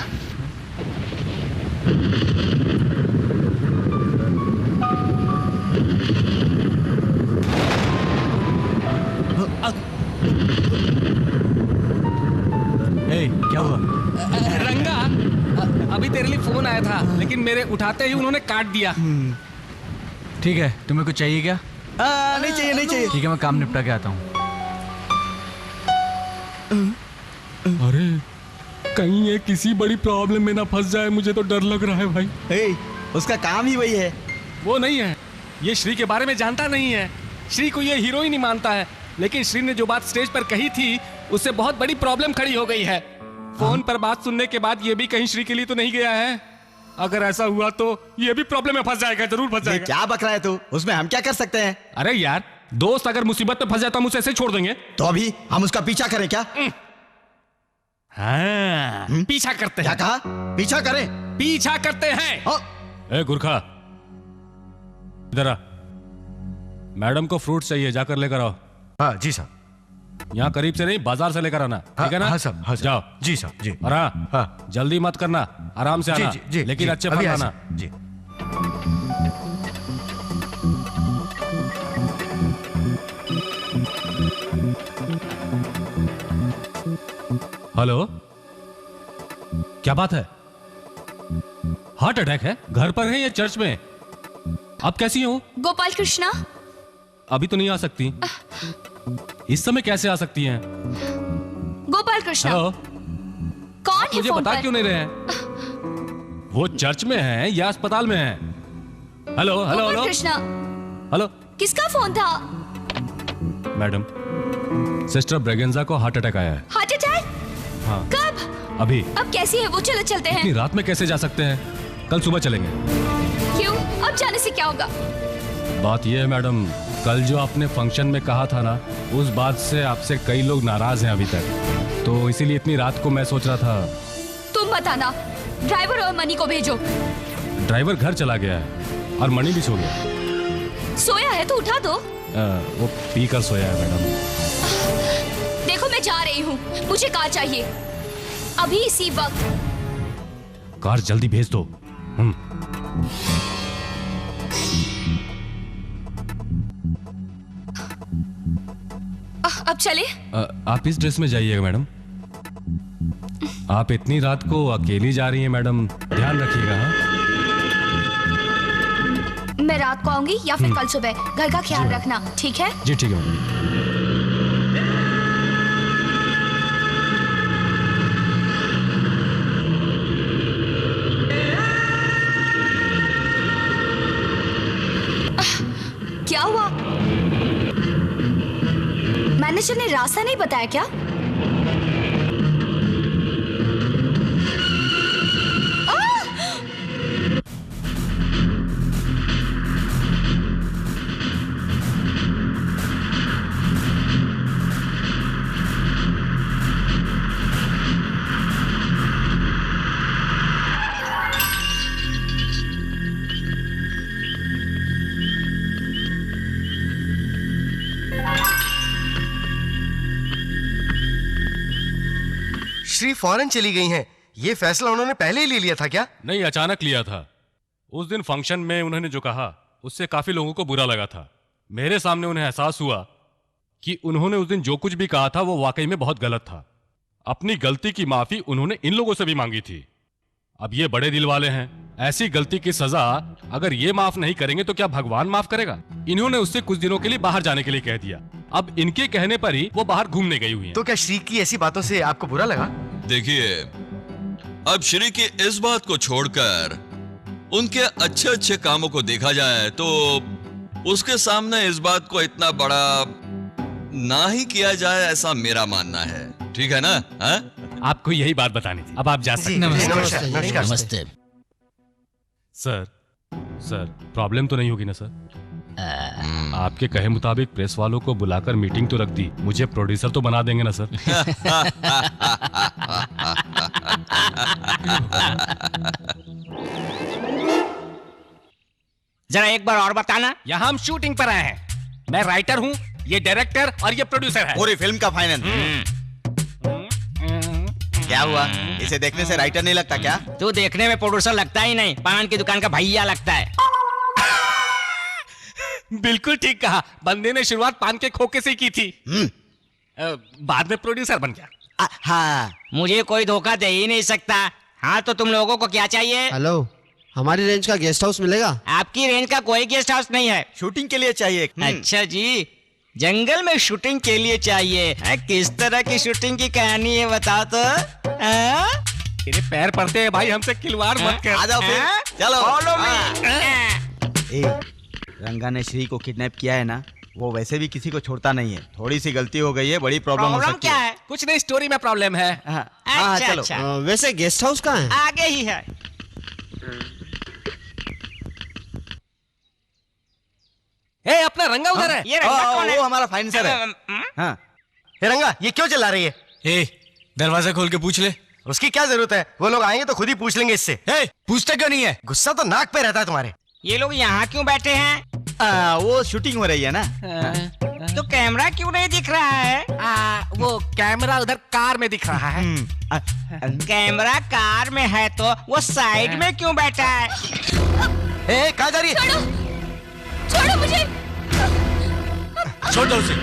क्या हुआ?
रंगा, अभी तेरे लिए फोन आया था, लेकिन मेरे उठाते ही उन्होंने काट दिया।
ठीक है, तुम्हें कुछ चाहिए क्या?
नहीं चाहिए, नहीं चाहिए।
ठीक है, मैं काम निपटा के आता हूँ।
अरे कहीं ये किसी बड़ी प्रॉब्लम में ना फंस जाए, मुझे तो डर लग रहा है भाई।
उसका काम ही वही है।
वो नहीं है, ये श्री के बारे में जानता नहीं है। श्री को ये हीरो ही नहीं मानता है। लेकिन श्री ने जो बात स्टेज पर कही थी उससे बहुत बड़ी प्रॉब्लम खड़ी हो गई है। फोन पर बात सुनने के बाद ये भी कहीं श्री के लिए तो नहीं गया है। अगर ऐसा हुआ तो ये भी प्रॉब्लम में फंस जाएगा, जरूर फंस जाएगा।
क्या बक रहा है तू? उसमें हम क्या कर सकते हैं?
अरे यार, दोस्त अगर मुसीबत में फंस जाता हम उसे ऐसे छोड़ देंगे?
तो अभी हम उसका पीछा करें क्या?
हाँ, पीछा करते हैं।
क्या कहा? पीछा करें?
पीछा करते हैं।
ए गुरखा, इधर आ। मैडम को फ्रूट चाहिए, जाकर लेकर आओ।
हाँ जी साहब।
यहाँ करीब से नहीं, बाजार से लेकर आना, ठीक है ना?
हाँ साहब, हाँ
जाओ।
जी साहब, जी।
और हाँ, जल्दी मत करना, आराम से आना।
जी, जी,
लेकिन
जी,
अच्छे
अभी
फल
आ
आना।
जी।
हेलो, क्या बात है? हार्ट अटैक है? घर पर है या चर्च में? आप कैसी हो?
गोपाल कृष्णा,
अभी तो नहीं आ सकती। इस समय कैसे आ सकती हैं?
गोपाल कृष्णा,
हेलो,
कौन है
मुझे
फोन
बता
पर?
क्यों नहीं रहे हैं? वो चर्च में है या अस्पताल में है? Hello hello
Gopal
hello
Krishna,
hello.
किसका फोन था?
मैडम, सिस्टर ब्रेगेंजा को हार्ट अटैक आया है।
Heart attack?
हाँ,
कब?
अभी।
अब कैसी है वो? चलो चलते
इतनी
हैं।
रात में कैसे जा सकते हैं? कल सुबह चलेंगे।
क्यों? अब जाने से क्या होगा?
बात यह है मैडम, कल जो आपने फंक्शन में कहा था ना, उस बात से आपसे कई लोग नाराज हैं अभी तक। तो इसीलिए इतनी रात को मैं सोच रहा था।
तुम बताना, ड्राइवर और मनी को भेजो।
ड्राइवर घर चला गया है और मणि भी सो गया।
सोया है तो उठा दो।
वो पी कर सोया है मैडम।
देखो मैं जा रही हूँ, मुझे कार चाहिए अभी इसी वक्त।
कार जल्दी भेज दो।
अब चले?
आप इस ड्रेस में जाइएगा मैडम। आप इतनी रात को अकेली जा रही हैं मैडम, ध्यान रखिएगा। हाँ,
मैं रात को आऊंगी या फिर कल सुबह। घर का ख्याल रखना, ठीक है?
जी ठीक है मैडम।
क्या हुआ? मैनेजर ने रास्ता नहीं बताया क्या?
श्री फौरन चली गई हैं। ये फैसला उन्होंने पहले ही ले लिया था क्या?
नहीं, अचानक लिया था। उस दिन फंक्शन में उन्होंने जो कहा उससे काफी लोगों को बुरा लगा था। मेरे सामने उन्हें एहसास हुआ कि उन्होंने उस दिन जो कुछ भी कहा था वो वाकई में बहुत गलत था। अपनी गलती की माफी उन्होंने इन लोगों से भी मांगी थी। अब ये बड़े दिल वाले हैं, ऐसी गलती की सजा अगर ये माफ नहीं करेंगे तो क्या भगवान माफ करेगा? इन्होंने उससे कुछ दिनों के लिए बाहर जाने के लिए कह दिया। अब इनके कहने पर ही वो बाहर घूमने गई हुई हैं।
तो क्या श्री की ऐसी बातों से आपको बुरा लगा?
देखिए, अब श्री की इस बात को छोड़कर उनके अच्छे अच्छे कामों को देखा जाए तो उसके सामने इस बात को इतना बड़ा ना ही किया जाए, ऐसा मेरा मानना है। ठीक है ना? हा?
आपको यही बात बतानी थी। अब आप जा सकते हैं।
नमस्ते।
सर, प्रॉब्लम तो नहीं होगी ना सर? आपके कहे मुताबिक प्रेस वालों को बुलाकर मीटिंग तो रख दी, मुझे प्रोड्यूसर तो बना देंगे ना सर?
जरा एक बार और बताना। यहाँ हम शूटिंग पर आए हैं। मैं राइटर हूँ, ये डायरेक्टर और ये प्रोड्यूसर है।
पूरी फिल्म का फाइनल। क्या हुआ? इसे देखने से राइटर नहीं लगता क्या?
तू देखने में प्रोड्यूसर लगता ही नहीं, पान की दुकान का भैया लगता है। बिल्कुल ठीक कहा। बंदे ने शुरुआत पान के खोखे से की थी, बाद में प्रोड्यूसर बन गया।
हाँ,
मुझे कोई धोखा दे ही नहीं सकता। हाँ, तो तुम लोगों को क्या चाहिए?
हेलो, हमारी रेंज का गेस्ट हाउस मिलेगा?
आपकी रेंज का कोई गेस्ट हाउस नहीं है।
शूटिंग के लिए चाहिए।
अच्छा जी, जंगल में शूटिंग के लिए चाहिए। किस तरह की शूटिंग की कहानी है बताओ तो। तेरे पैर पड़ते हैं भाई, हमसे खिलवाड़ मत कर।
आ जाओ फिर, चलो।
Follow me.
रंगा ने श्री को किडनैप किया है ना, वो वैसे भी किसी को छोड़ता नहीं है। थोड़ी सी गलती हो गई है, बड़ी प्रॉब्लम हो सकती
क्या है? कुछ नहीं, स्टोरी में प्रॉब्लम है।
अच्छा,
चलो।
अच्छा। वैसे गेस्ट हाउस कहाँ है?
आगे ही है। ए, अपना रंगा उधर है। ये रंगा कौन है?
वो हमारा फाइनेंसर है। हाँ।
हे रंगा, ये क्यों चिल्ला रही है?
दरवाजा खोल के पूछ ले।
उसकी क्या जरूरत है? वो लोग आएंगे तो खुद ही पूछ लेंगे इससे।
पूछते क्यों नहीं है?
गुस्सा तो नाक पे रहता है तुम्हारे।
ये लोग यहाँ क्यों बैठे हैं?
वो शूटिंग हो रही है ना।
तो कैमरा क्यों नहीं दिख रहा है? वो कैमरा उधर कार में दिख रहा है। कैमरा कार में है तो वो साइड में क्यों बैठा है?
कहाँ जा रही है?
छोड़ो मुझे।
छोड़ दो उसे।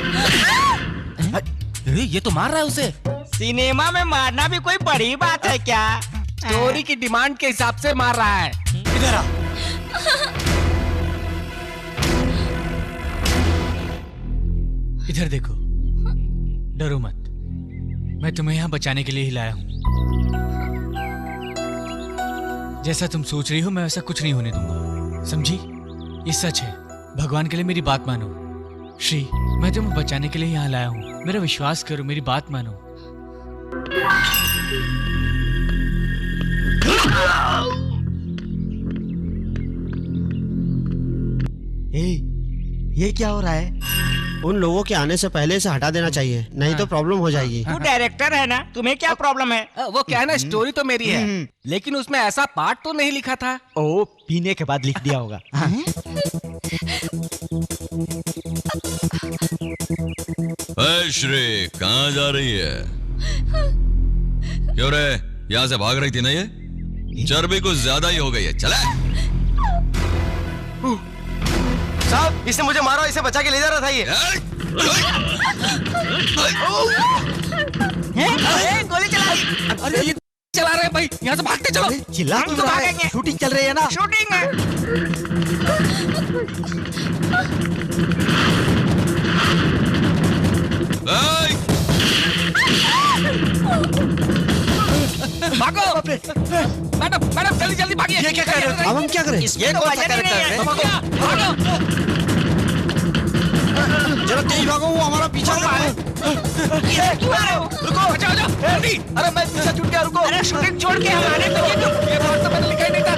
ये तो मार रहा है उसे।
सिनेमा में मारना भी कोई बड़ी बात है क्या? स्टोरी की डिमांड के हिसाब से मार रहा है।
इधर आ। इधर देखो, डरो मत, मैं तुम्हें यहाँ बचाने के लिए ही लाया हूँ। जैसा तुम सोच रही हो मैं वैसा कुछ नहीं होने दूंगा, समझी? ये सच है, भगवान के लिए मेरी बात मानो। श्री, मैं तुम्हें बचाने के लिए यहाँ लाया हूँ, मेरा विश्वास करो, मेरी बात मानो।
ये क्या हो रहा है? उन लोगों के आने से पहले से हटा देना चाहिए, नहीं तो प्रॉब्लम हो जाएगी।
तू डायरेक्टर है ना, तुम्हें क्या प्रॉब्लम है? वो क्या है ना, स्टोरी तो मेरी है, लेकिन उसमें ऐसा पार्ट तो नहीं लिखा था।
ओ, पीने के बाद लिख दिया होगा।
श्री कहाँ जा रही है? क्यों रे, यहाँ से भाग रही थी ना ये? चर्बी कुछ ज्यादा ही हो गई है। चले
साहब, इसने मुझे मारा, इसे बचा के ले जा रहा था ये।
गोली चला दी।
अरे ये चला रहे हैं भाई, यहाँ से भागते चलो।
चिल्ला क्यों रहा है? शूटिंग चल रही है ना। शूटिंग है।
भागो मैडम, मैडम जल्दी जल्दी भागिए।
ये क्या कर रहे हो? अब हम क्या करें? ये कौन सा कैरेक्टर है?
भागो।
जरा तेज भागो, वो हमारा पीछा कर रहा है।
रुको, बचाओ जल्दी।
अरे मैं पीछे छूट गया, रुको।
अरे शूटिंग छोड़ के हमारे तो
ये बात तो मैंने लिखा ही नहीं था।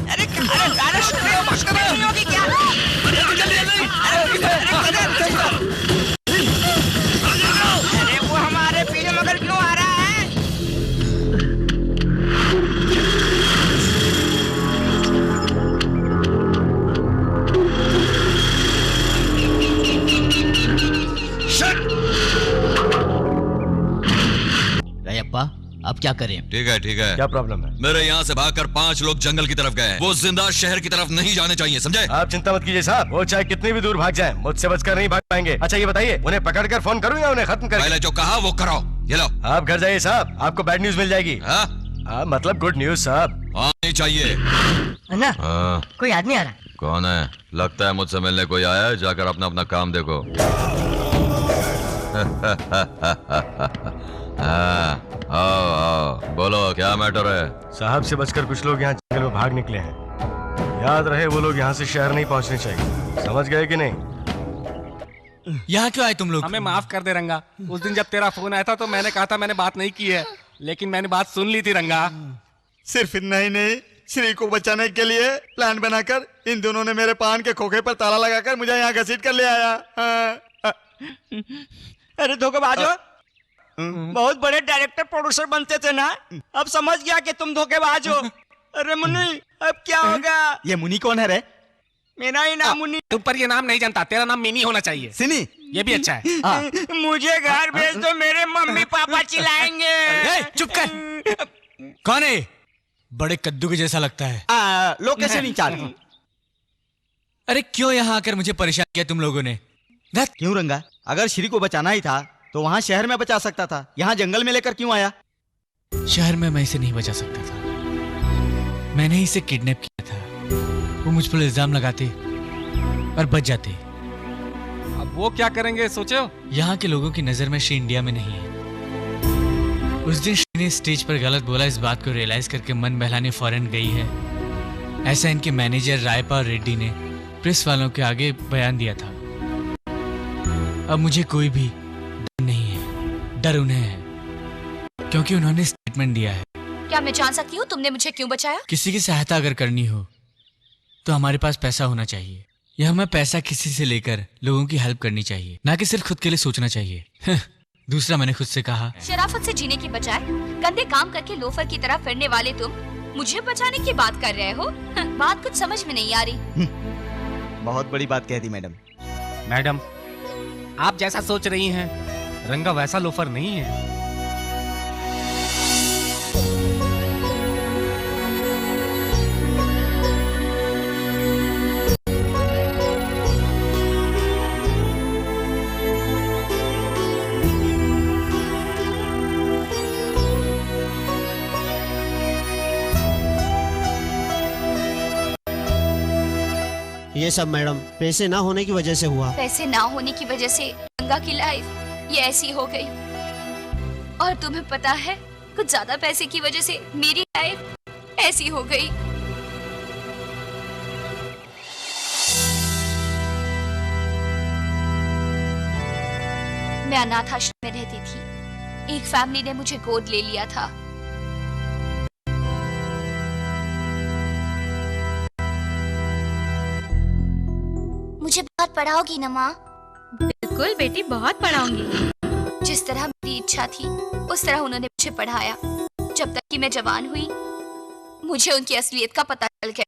अरे शूटिंग नहीं होगी क्या? अरे वो हमारे पीछे मगर क्यों आ रहा है?
रैयप्पा, अब क्या करें?
ठीक है ठीक है।
क्या प्रॉब्लम है?
मेरे यहाँ से भागकर 5 लोग जंगल की तरफ गए हैं। वो जिंदा शहर की तरफ नहीं जाने चाहिए, समझे?
आप चिंता मत कीजिए साहब, वो चाहे कितनी भी दूर भाग जाएं, मुझसे बचकर नहीं भाग पाएंगे। अच्छा ये बताइए, उन्हें पकड़कर फोन करूं या उन्हें खत्म करूं?
पहले जो कहा वो करो। ये लो।
आप घर जाइए साहब, आपको बैड न्यूज मिल जाएगी। मतलब गुड न्यूज साहब।
आनी चाहिए।
ना
हाँ।
कोई आदमी आ रहा है।
कौन है? लगता है मुझसे मिलने कोई आया है। जाकर अपना अपना काम देखो। आओ आओ, बोलो क्या मैटर है?
साहब से बचकर कुछ लोग यहाँ जंगल में भाग निकले हैं। याद रहे वो लोग यहाँ से शहर नहीं पहुँचने चाहिए, समझ गए कि नहीं?
यहाँ क्यों आए तुम लोग? हमें माफ कर दे रंगा। उस दिन जब तेरा फोन आया था तो मैंने कहा था मैंने बात नहीं की है, लेकिन मैंने बात सुन ली थी रंगा।
सिर्फ इतना ही नहीं, श्री को बचाने के लिए प्लान बनाकर इन दोनों ने मेरे पान के खोखे पर ताला लगाकर मुझे यहाँ घसीट कर ले आया।
अरे धोखेबाजो, बहुत बड़े डायरेक्टर प्रोड्यूसर बनते थे ना, अब समझ गया कि तुम धोखेबाज हो। अरे मुन्नी, अब क्या होगा?
ये मुन्नी कौन है रे?
मेरा ही नाम मुन्नी।
तुम पर ये नाम नहीं जानता, तेरा नाम मिनी होना चाहिए।
सिनी,
ये भी अच्छा है।
मुझे घर भेज दो, मेरे मम्मी पापा चिल्लाएंगे।
चुप कर। कौन है? बड़े कद्दू के जैसा लगता है।
Location incharge.
अरे क्यों यहाँ आकर मुझे परेशान किया तुम लोगों ने?
क्यों रंगा? अगर श्री को बचाना ही था तो वहाँ शहर में बचा सकता था, यहाँ जंगल में लेकर क्यों आया?
शहर में मैं इसे नहीं बचा सकता था, मैंने इसे किडनैप किया था। वो मुझ पर इल्जाम लगाते और बच जाते। अब वो क्या करेंगे सोचो? यहाँ के लोगों की नजर में श्री इंडिया में नहीं है। उस दिन श्री ने स्टेज पर गलत बोला, इस बात को रियलाइज करके मन बहलाने फौरन गई है। ऐसा इनके मैनेजर रायपा रेड्डी ने प्रेस वालों के आगे बयान दिया था। अब मुझे कोई भी डर नहीं है, डर उन्हें है, क्योंकि उन्होंने स्टेटमेंट दिया है।
क्या मैं जान सकती हूँ तुमने मुझे क्यों बचाया?
किसी की सहायता अगर करनी हो तो हमारे पास पैसा होना चाहिए, या हमें पैसा किसी से लेकर लोगों की हेल्प करनी चाहिए, ना कि सिर्फ खुद के लिए सोचना चाहिए। दूसरा, मैंने खुद से कहा,
शराफत से जीने की बजाय गंदे काम करके लोफर की तरह फिरने वाले तुम मुझे बचाने की बात कर रहे हो? बात कुछ समझ में नहीं आ रही।
बहुत बड़ी बात कह दी मैडम।
मैडम आप जैसा सोच रही हैं, रंगा वैसा लोफर नहीं है।
ये सब मैडम पैसे ना होने की वजह से हुआ।
पैसे ना होने की वजह से गंगा की लाइफ ये ऐसी हो गई, और तुम्हें पता है कुछ ज्यादा पैसे की वजह से मेरी लाइफ ऐसी हो गई। मैं अनाथ आश्रम में रहती थी, एक फैमिली ने मुझे गोद ले लिया था। मुझे बहुत पढ़ाओगी ना माँ?
बिल्कुल बेटी, बहुत पढ़ाऊंगी।
जिस तरह मेरी इच्छा थी उस तरह उन्होंने मुझे पढ़ाया। जब तक कि मैं जवान हुई मुझे उनकी असलियत का पता चल गया।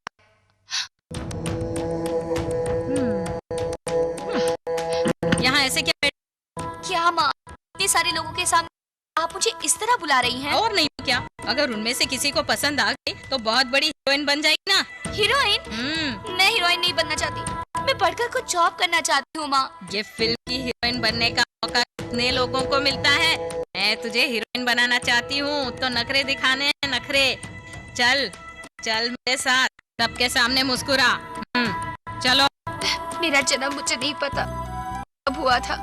ऐसे क्या?
क्या माँ, इतने सारे लोगों के सामने आप मुझे इस तरह बुला रही हैं?
और नहीं तो क्या, अगर उनमें से किसी को पसंद आ गई तो बहुत बड़ी हीरोइन बन जाएगी ना।
हीरोइन? मैं हीरोइन नहीं बनना चाहती, मैं पढ़कर कुछ जॉब करना चाहती हूँ माँ।
ये फिल्म की हीरोइन बनने का मौका कितने लोगों को मिलता है। मैं तुझे हीरोइन बनाना चाहती हूँ तो नखरे दिखाने हैं, नखरे। चल चल मेरे साथ, सबके सामने मुस्कुरा। चलो।
मेरा जन्म मुझे नहीं पता कब हुआ था।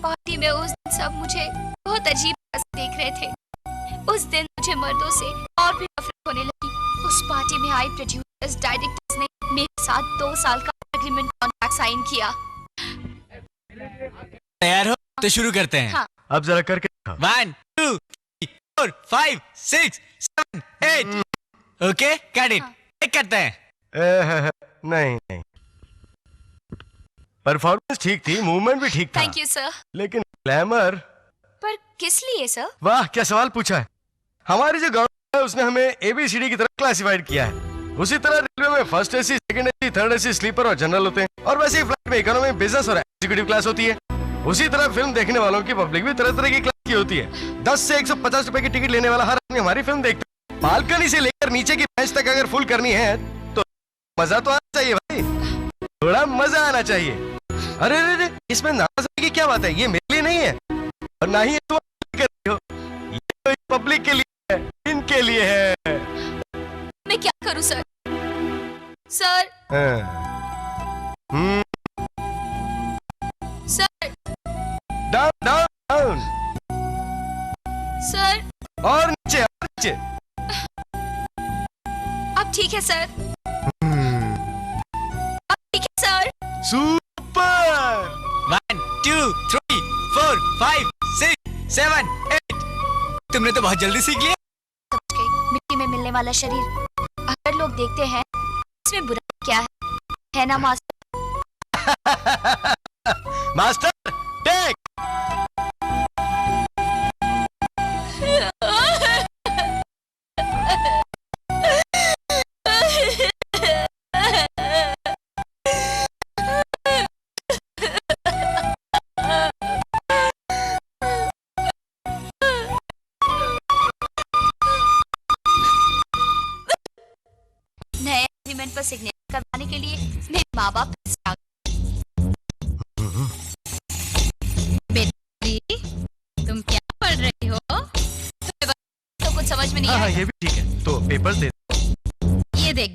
पार्टी में उस दिन सब मुझे बहुत अजीब तरह से देख रहे थे। उस दिन मुझे मर्दों से और भी नफरत होने लगी। उस पार्टी में आई प्रोड्यूसर्स, डायरेक्टर्स ने मेरे साथ 2 साल का एग्रीमेंट कॉन्ट्रैक्ट साइन किया।
तैयार हो तो शुरू करते हैं।
हाँ।
अब जरा करके
1 2 3 4 5 6 7 8। Okay cut it. एक करते हैं।
नहीं नहीं, परफॉर्मेंस ठीक थी, मूवमेंट भी ठीक था।
Thank you sir.
लेकिन ग्लैमर।
पर किस लिए सर?
वाह क्या सवाल पूछा है। हमारी जो गवर्नमेंट है उसने हमें ABCD की तरह क्लासिफाइड किया है। उसी तरह रेलवे में first AC, second AC, third AC, sleeper और जनरल होते हैं, और वैसे ही फ्लाइट में इकोनॉमी, बिजनेस और एग्जीक्यूटिव क्लास होती है। उसी तरह फिल्म देखने वालों की पब्लिक भी तरह तरह की क्लास की होती है। 10 से 150 रुपए की टिकट लेने वाला हर आदमी हमारी फिल्म देखता है। बालकनी से लेकर नीचे की बेंच तक अगर फुल करनी है तो मजा तो आना चाहिए भाई, थोड़ा मजा आना चाहिए। अरे अरे इसमें नाराज होने की क्या बात है, ये मेरे लिए नहीं है और ना ही तुम कर रही हो, ये तो पब्लिक के लिए है, इनके लिए है।
मैं क्या करूं sir? Sir sir
down down down
sir,
और नीचे और नीचे।
अब ठीक है सर, अब ठीक है सर।
सुपर।
1 2 3 4 5 6 7 8। तुमने तो बहुत जल्दी सीख लिया।
मिट्टी में मिलने वाला शरीर अगर लोग देखते हैं इसमें बुरा क्या है ना मास्टर?
Master take.
नए एग्रीमेंट पर सिग्नेचर करवाने के लिए मेरे माँ बाप आ
बेटी तुम क्या पढ़ रही हो?
तो कुछ समझ में नहीं
हाँ
आया।
ये भी ठीक है, तो पेपर्स दे।
ये देख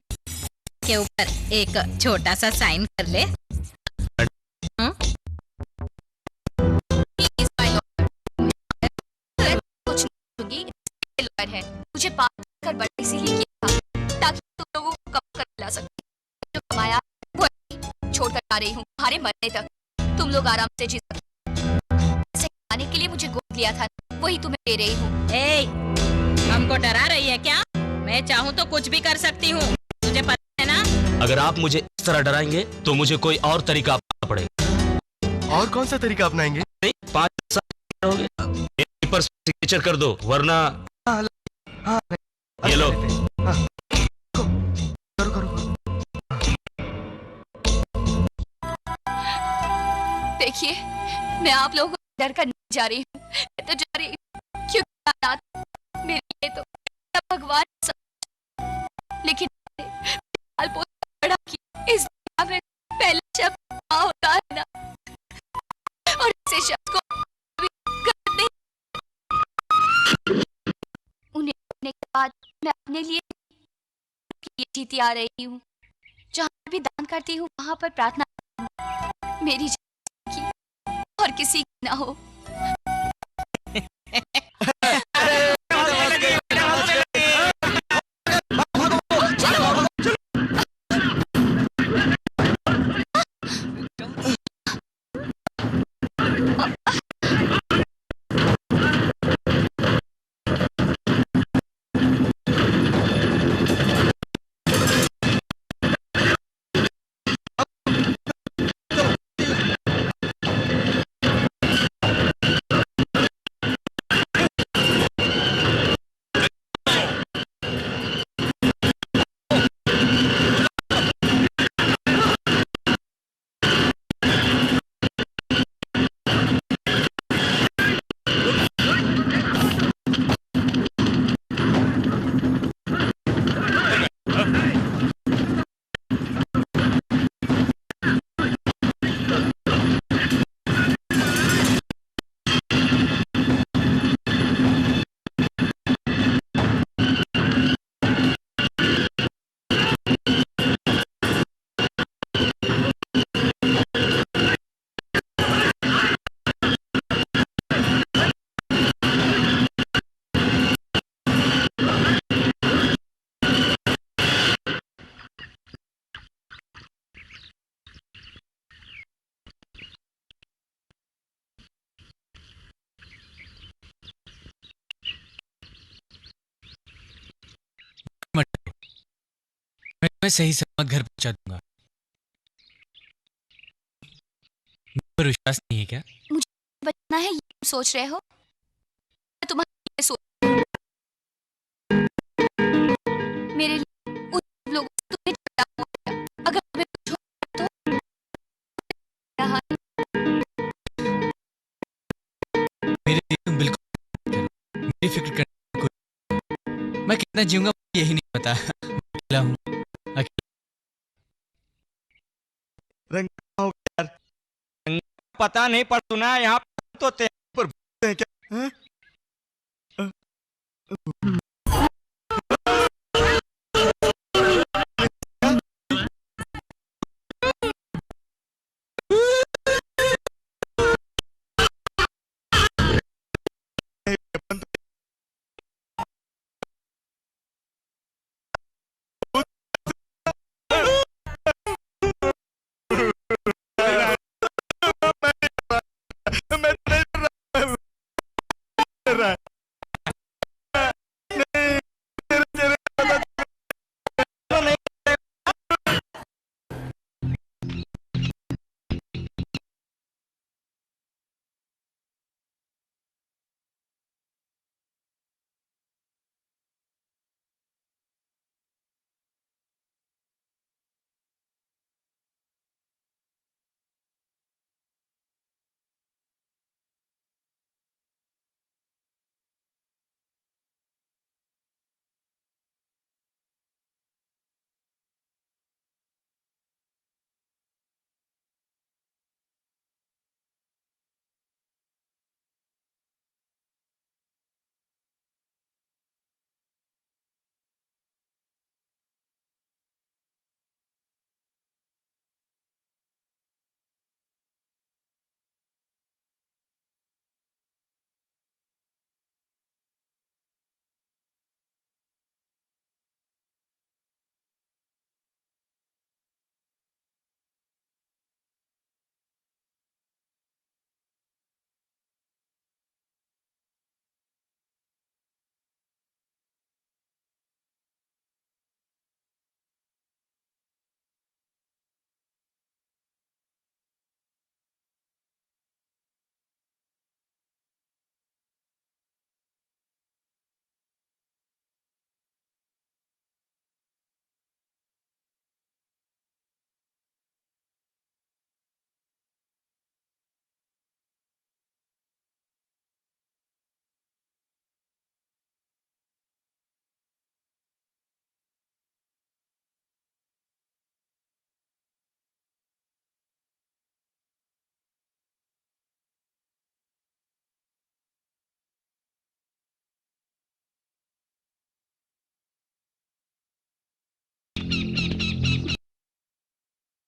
के ऊपर एक छोटा सा साइन कर ले।
Please, my lord. कुछ नहीं लॉयर है, मुझे पास कर बड़ा इसीलिए किया था ताकि तुम लोगों को कम कर ला सके। जो कमाया वो छोड़कर आ रही हूँ तुम्हारे मरने तक, तुम लोग आराम से जी सकते। ऐसे खाने के लिए मुझे गोद लिया था, वही तुम्हें दे रही हूँ।
ए, हमको डरा रही है क्या? मैं चाहूँ तो कुछ भी कर सकती हूँ, तुझे पता है ना?
अगर आप मुझे इस तरह डराएंगे तो मुझे कोई और तरीका अपनाना पड़ेगा।
और कौन सा तरीका अपनाएंगे?
5 साल हो गए, पेपर सिग्नेचर कर दो वरना। ये लो।
देखिए मैं आप लोगों को डर कर नहीं जा रही हूँ, मैं तो जा रही हूँ क्योंकि हालात मेरे लिए तो भगवान सब। लेकिन बड़ा की इस दुनिया में पहला शब्द माँ होता है ना, और इसे शब्द को कभी गलत नहीं। उन्हें करने के बाद मैं अपने लिए जीती आ रही हूँ। जहाँ भी दान करती हूँ वहाँ पर प्रार्थना मेरी की और किसी की ना हो।
मैं सही सलामत घर पहुंचा दूंगा। मुझ पर विश्वास नहीं है क्या?
मुझे बचना है, ये तुम सोच रहे हो? मैं तुम्हारे लिए सोच मेरे लिए उन लोगों से तुम्हें जुड़ा हुआ है। अगर तुम्हें कुछ हो तो रहा
मेरे लिए तुम बिल्कुल मेरी फिक्र करने कोई, मैं कितना जीऊंगा यही नहीं पता। अकेला हूँ,
पता नहीं पर सुना है यहाँ तो पर क्या? हाँ?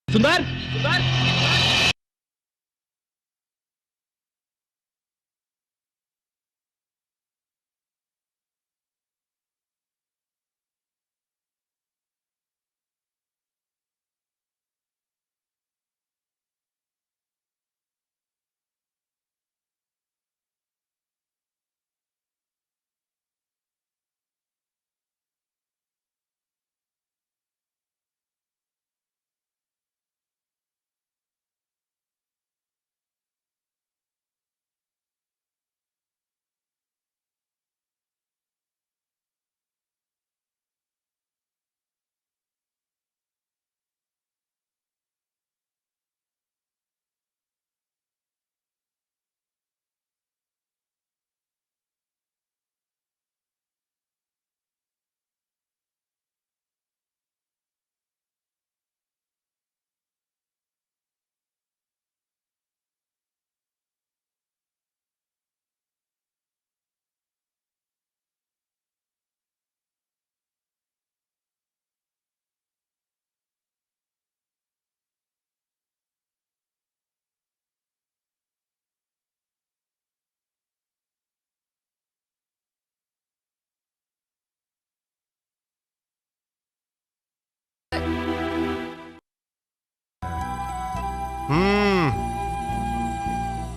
सुंदर, सुंदर,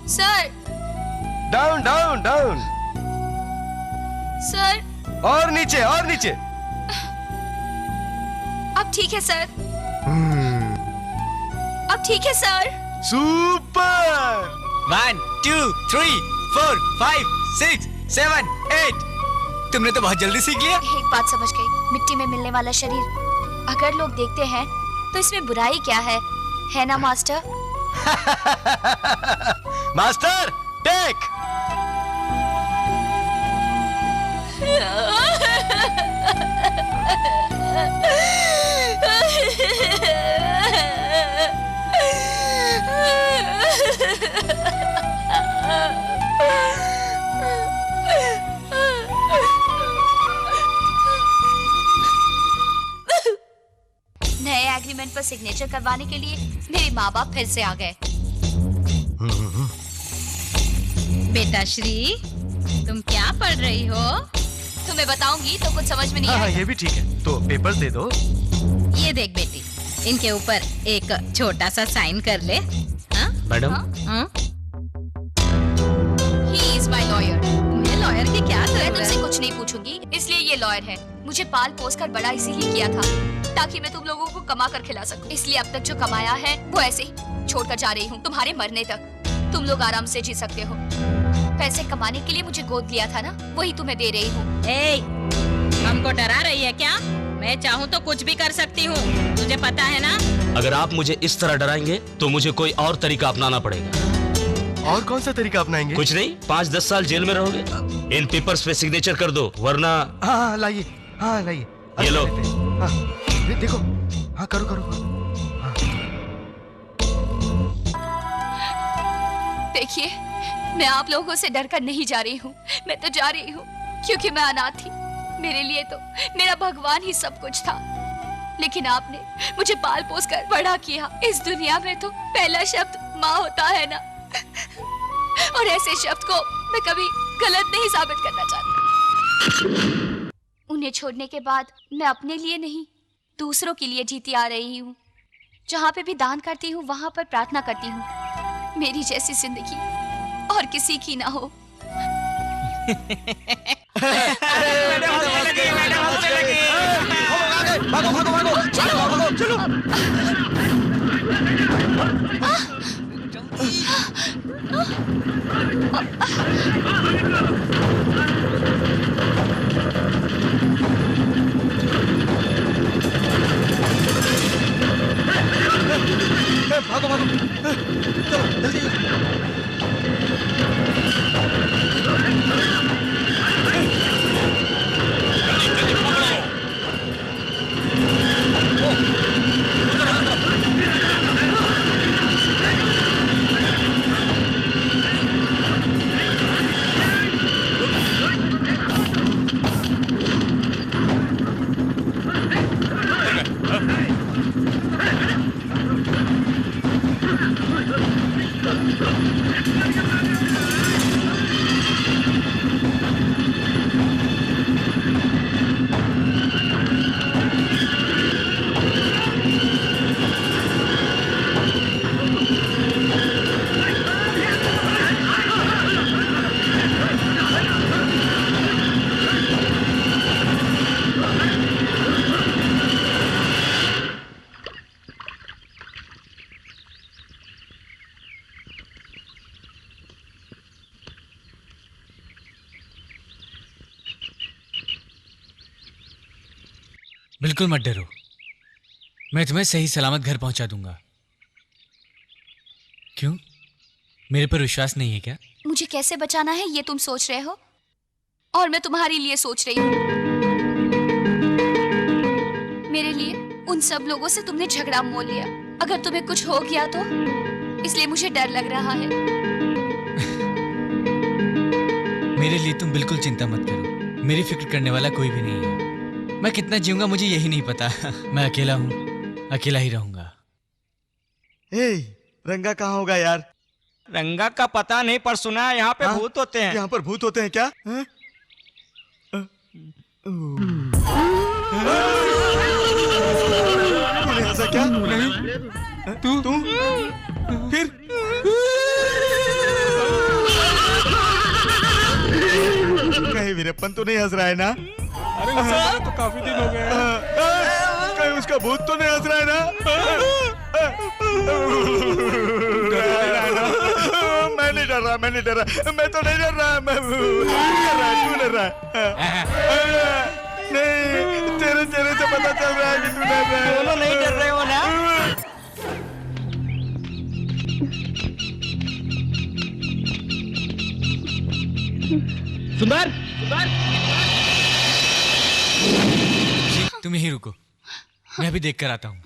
sir,
down down down,
sir
और नीचे और नीचे।
आप अब ठीक है सर। अब ठीक है सर।
सुपर। 1 2 3 4 5 6 7 8। तुमने तो बहुत जल्दी सीख लिया।
एक बात समझ गई, मिट्टी में मिलने वाला शरीर अगर लोग देखते हैं तो इसमें बुराई क्या है ना मास्टर?
Master take.
नए एग्रीमेंट पर सिग्नेचर करवाने के लिए मेरे माँ बाप फिर से आ गए।
बेटा श्री, तुम क्या पढ़ रही हो?
तुम्हें बताऊंगी तो कुछ समझ में नहीं
हाँ,
आएगा।
ये भी ठीक है, तो पेपर्स दे दो।
ये देख बेटी, इनके ऊपर एक छोटा सा साइन कर ले।
Madam,
He is my lawyer।
तुम्हें लॉयर की क्या
मैं
जरूरत
तुमसे
है?
कुछ नहीं पूछूंगी, इसलिए ये लॉयर है। मुझे पाल पोस कर बड़ा इसीलिए किया था ताकि मैं तुम लोगों को कमा कर खिला सकूं। इसलिए अब तक जो कमाया है वो ऐसे ही छोड़कर जा रही हूँ तुम्हारे मरने तक। तुम लोग आराम से जी सकते हो। पैसे कमाने के लिए मुझे गोद लिया था ना, वही तुम्हें दे रही हूँ।
ए, हमको डरा रही है क्या? मैं चाहूँ तो कुछ भी कर सकती हूँ, तुझे पता है ना?
अगर आप मुझे इस तरह डराएंगे तो मुझे कोई और तरीका अपनाना पड़ेगा।
और कौन सा तरीका अपनाएंगे?
कुछ नहीं, 5-10 साल जेल में रहोगे। इन पेपर्स पे सिग्नेचर कर दो, वरना।
हाँ लाइए, हाँ लाइए।
ये लो।
हाँ, देखो, हाँ करो करो।
देखिए, मैं आप लोगों से डरकर नहीं जा रही हूँ। मैं तो जा रही हूँ क्योंकि मैं अनाथ थी। मेरे लिए तो मेरा भगवान ही सब कुछ था, लेकिन आपने मुझे पाल पोस कर बड़ा किया। इस दुनिया में तो पहला शब्द माँ होता है ना, और ऐसे शब्द को मैं कभी गलत नहीं साबित करना चाहती। उन्हें छोड़ने के बाद मैं अपने लिए नहीं, दूसरों के लिए जीती आ रही हूँ। जहाँ पे भी दान करती हूँ वहाँ पर प्रार्थना करती हूँ मेरी जैसी जिंदगी और किसी की ना हो।
भागो भागो भागो, चलो चलो। भागो भागो, चलो जल्दी।
बिल्कुल मत डरो, मैं तुम्हें सही सलामत घर पहुंचा दूंगा। क्यों, मेरे पर विश्वास नहीं है क्या?
मुझे कैसे बचाना है ये तुम सोच रहे हो, और मैं तुम्हारे लिए सोच रही हूँ। मेरे लिए उन सब लोगों से तुमने झगड़ा मोल लिया। अगर तुम्हें कुछ हो गया तो, इसलिए मुझे डर लग रहा है।
मेरे लिए तुम बिल्कुल चिंता मत करो, मेरी फिक्र करने वाला कोई भी नहीं है। मैं कितना जीऊंगा मुझे यही नहीं पता। मैं अकेला हूँ, अकेला ही रहूंगा।
रंगा कहाँ होगा यार?
रंगा का पता नहीं, पर सुना है यहाँ पे भूत होते हैं।
यहाँ पर भूत होते हैं क्या? तूने हंसा क्या? नहीं। तू फिर कहीं वीरप्पन तो नहीं हंस रहा है ना?
अरे तो काफी दिन हो गए।
कहीं उसका भूत तो नहीं हंस रहा है ना? मैं नहीं डर रहा, मैं नहीं डर रहा, मैं तो नहीं डर रहा, मैं तू डर रहा है। नहीं, तेरे चेहरे से पता चल रहा है कि तू डर रहा है।
दोनों नहीं डर रहे हो ना?
सुंदर, तुम यहीं रुको, मैं अभी देख कर आता हूँ।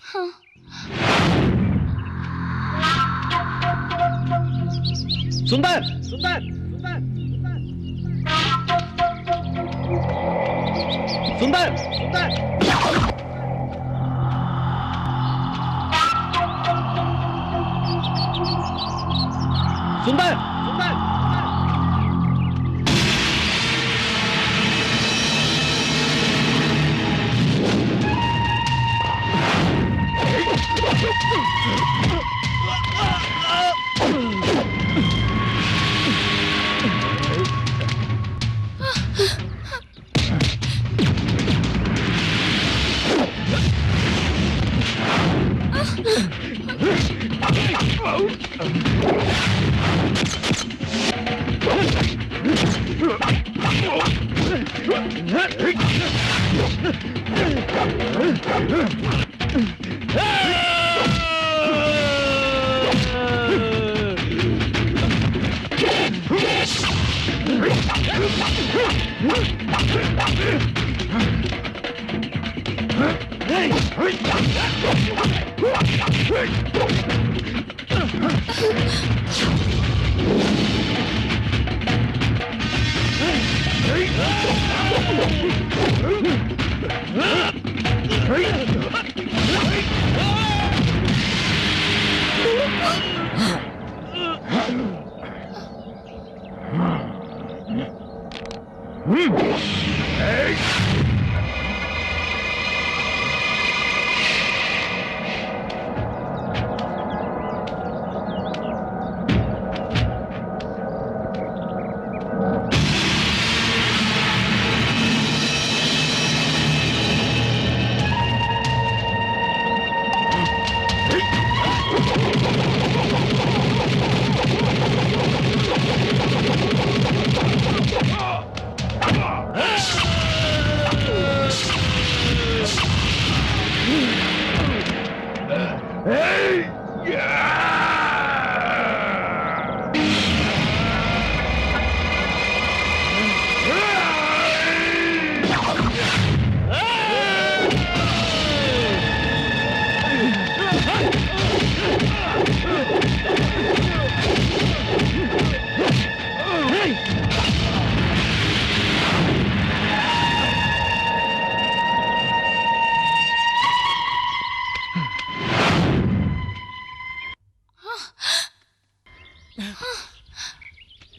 सुंदर, सुंदर, सुंदर, सुंदर, सुंदर।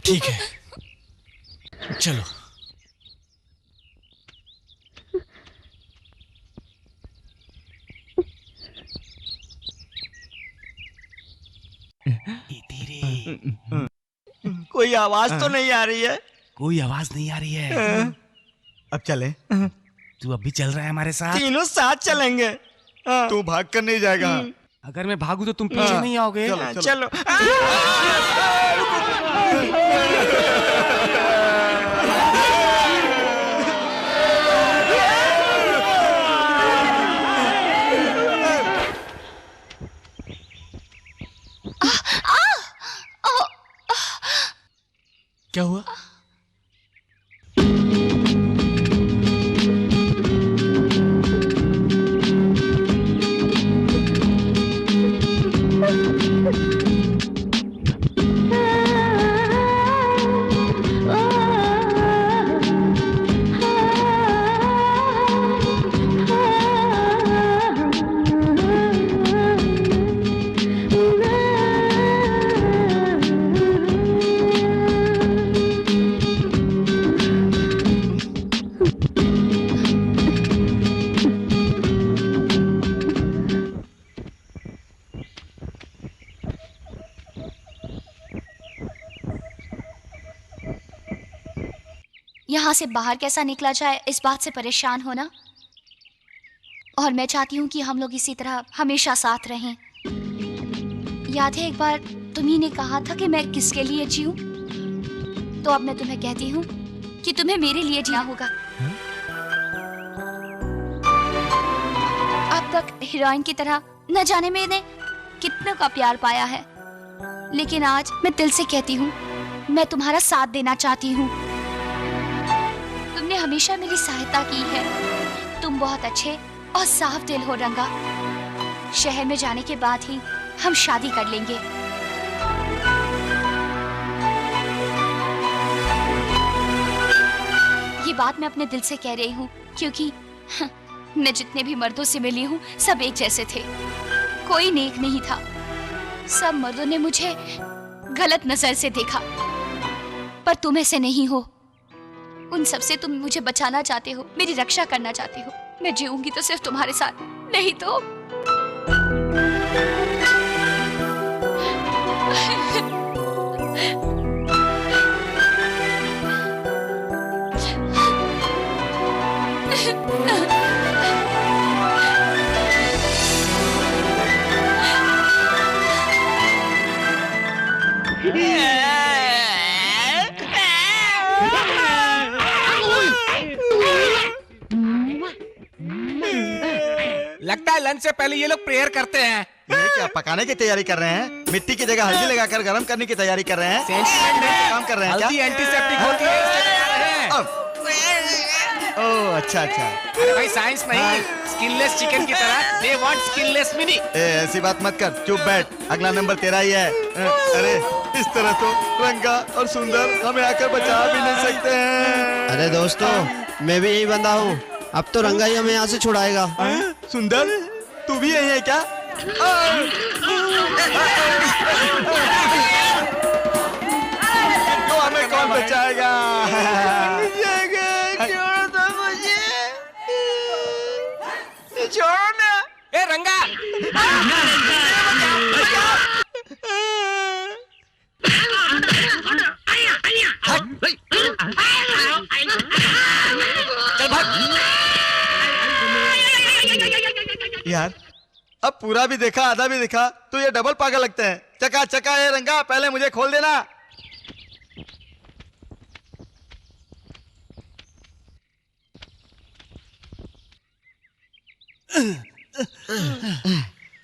ठीक है, चलो।
कोई आवाज तो नहीं आ रही है?
कोई आवाज नहीं आ रही है।
अब चले।
तू अब भी चल रहा है हमारे साथ?
तीनों साथ चलेंगे।
तू भाग कर नहीं जाएगा।
अगर मैं भागू तो तुम पीछे नहीं आओगे?
चलो।
क्या हुआ?
यहाँ से बाहर कैसा निकला जाए इस बात से परेशान हो ना? और मैं चाहती हूँ कि हम लोग इसी तरह हमेशा साथ रहें। याद है एक बार तुम्ही ने कहा था कि मैं किसके लिए जीऊं? तो अब मैं तुम्हें कहती हूँ कि तुम्हें मेरे लिए जीना होगा। अब तक हीरोइन की तरह न जाने मैंने कितनों का प्यार पाया है, लेकिन आज मैं दिल से कहती हूँ मैं तुम्हारा साथ देना चाहती हूँ। तुमने हमेशा मेरी सहायता की है। तुम बहुत अच्छे और साफ दिल हो रंगा। शहर में जाने के बाद ही हम शादी कर लेंगे। ये बात मैं अपने दिल से कह रही हूँ, क्योंकि मैं जितने भी मर्दों से मिली हूँ सब एक जैसे थे, कोई नेक नहीं था। सब मर्दों ने मुझे गलत नजर से देखा, पर तुम ऐसे नहीं हो। उन सब से तुम मुझे बचाना चाहते हो, मेरी रक्षा करना चाहते हो। मैं जीऊंगी तो सिर्फ तुम्हारे साथ, नहीं तो
लगता है लंच से पहले ये लोग प्रेयर करते हैं।
ये क्या पकाने की तैयारी कर रहे हैं? मिट्टी की जगह हल्दी लगाकर गर्म करने की तैयारी कर रहे हैं? काम कर रहे हैं क्या?
हल्दी एंटीसेप्टिक होती है, इसलिए करा रहे हैं।
ओह अच्छा अच्छा।
अरे भाई साइंस नहीं, स्किनलेस चिकन की तरह दे वांट स्किनलेस मिनी।
ऐसी बात मत कर, चुप बैठ, अगला नंबर तेरा ही है। अरे इस तरह तो रंगा और सुंदर हमें आकर बचा भी नहीं सकते हैं।
अरे दोस्तों, मैं भी यही बंदा हूँ। अब तो रंगा ही हमें यहाँ से छुड़ाएगा।
सुंदर, तू भी यही है क्या? तो हमें कौन बचाएगा?
छोड़ दो मुझे, छोड़ो ना।
ए रंगा,
चल भाग। यार अब पूरा भी देखा आधा भी देखा तो ये डबल पागल लगते हैं। चका चका है रंगा, पहले मुझे खोल देना।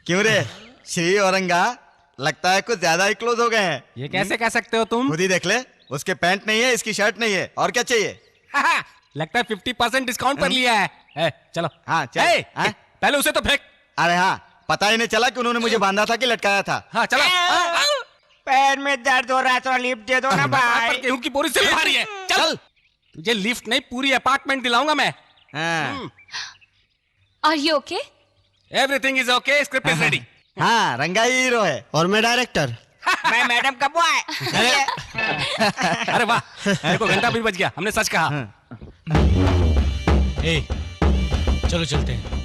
क्यों रे श्री और रंगा, लगता है कुछ ज्यादा ही क्लोज हो गए हैं।
ये कैसे कह सकते हो तुम?
खुद ही देख ले, उसके पैंट नहीं है, इसकी शर्ट नहीं है, और क्या चाहिए?
लगता है 50% डिस्काउंट पर लिया है। चलो
हाँ चल।
पहले उसे तो फेंक।
अरे हाँ, पता ही नहीं चला कि उन्होंने मुझे बांधा था कि लटकाया था।
हाँ चलो।
पैर में दर्द हो रहा है, थोड़ा लिफ्ट दे दो ना भाई।
गेहूं की बोरी से भारी है। चल, तुझे लिफ्ट नहीं पूरी अपार्टमेंट दिलाऊंगा मैं।
Are you okay?
Everything is okay, script is ready.
हाँ, रंगा ही हीरो है
और मैं डायरेक्टर।
मैं मैडम का बॉय।
अरे वाह, देखो घंटा भी बज गया, हमने सच कहा।
ए, चलो चलते हैं।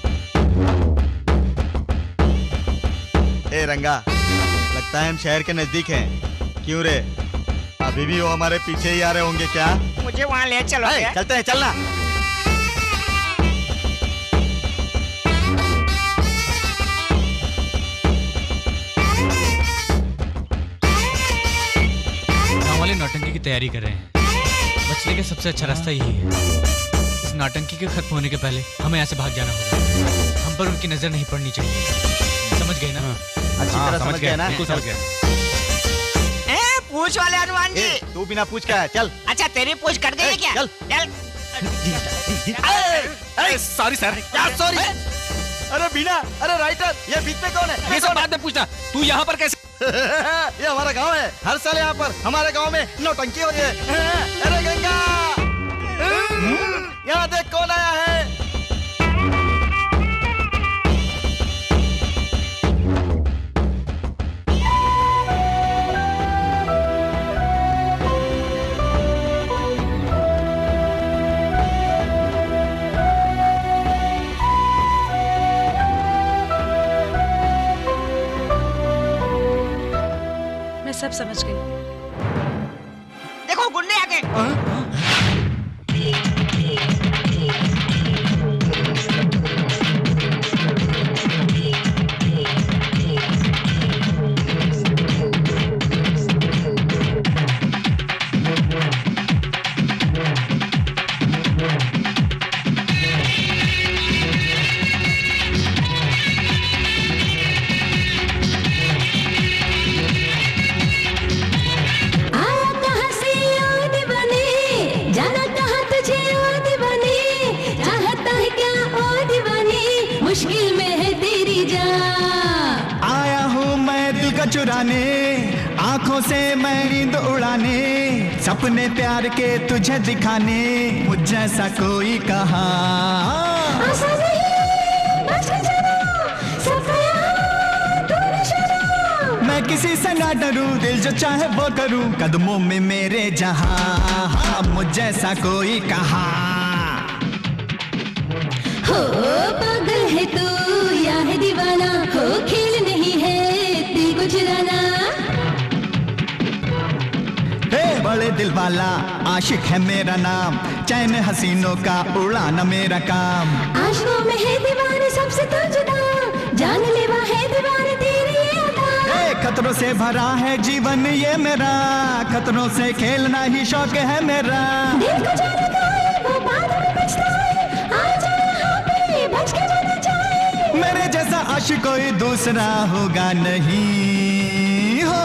ए रंगा, लगता है हम शहर के नजदीक हैं। क्यों रे, अभी भी वो हमारे पीछे ही आ रहे होंगे क्या?
मुझे वहाँ ले चलो।
चलते हैं, चलना।
गाँव वाले नौटंकी की तैयारी कर रहे हैं। बचने का सबसे अच्छा रास्ता यही है। इस नौटंकी के खत्म होने के पहले हमें यहाँ से भाग जाना होगा। हम पर उनकी नजर नहीं पड़नी चाहिए। समझ गए ना?
अच्छी तरह समझ गए ना?
बिल्कुल समझ गए।
पूछ वाले हनुमान जी।
तू बिना पूछ का है, चल।
अच्छा तेरी पूछ कर देंगे क्या?
चल।
Sorry sir.
क्या सॉरी? अरे बीना, अरे राइटर, ये बीच में कौन है?
ये सब बाद में पूछना। तू यहाँ पर कैसे?
ये हमारा गांव है। हर साल यहाँ पर हमारे गांव में नौटंकी होती है। अरे गंगा, यहाँ देख कौन आया है।
मैं सब समझ गई।
देखो गुंडे आ गए।
चुराने, आंखों से मैं नींद उड़ाने, सपने प्यार के तुझे दिखाने, मुझ जैसा कोई कहा मैं किसी से ना डरूं, दिल जो चाहे वो करूं, कदमों में मेरे जहां, मुझ जैसा कोई कहा।
हो पागल है तू या है दीवाना, हो खेल नहीं है दिल को चुराना।
हे बड़े दिल वाला आशिक है मेरा नाम, चैन हसीनों का उड़ाना मेरा काम।
आशिकों में है दीवाने सबसे तो जुदा, जानलेवा है दीवाने तेरी ये अदा।
खतरों से भरा है जीवन ये मेरा, खतरों से खेलना ही शौक है मेरा।
दिल को जाने का है वो बाद में बचता है, आजा यहाँ पे बच के जाना चाहे।
मेरे जैसा आशिक कोई दूसरा होगा नहीं हो।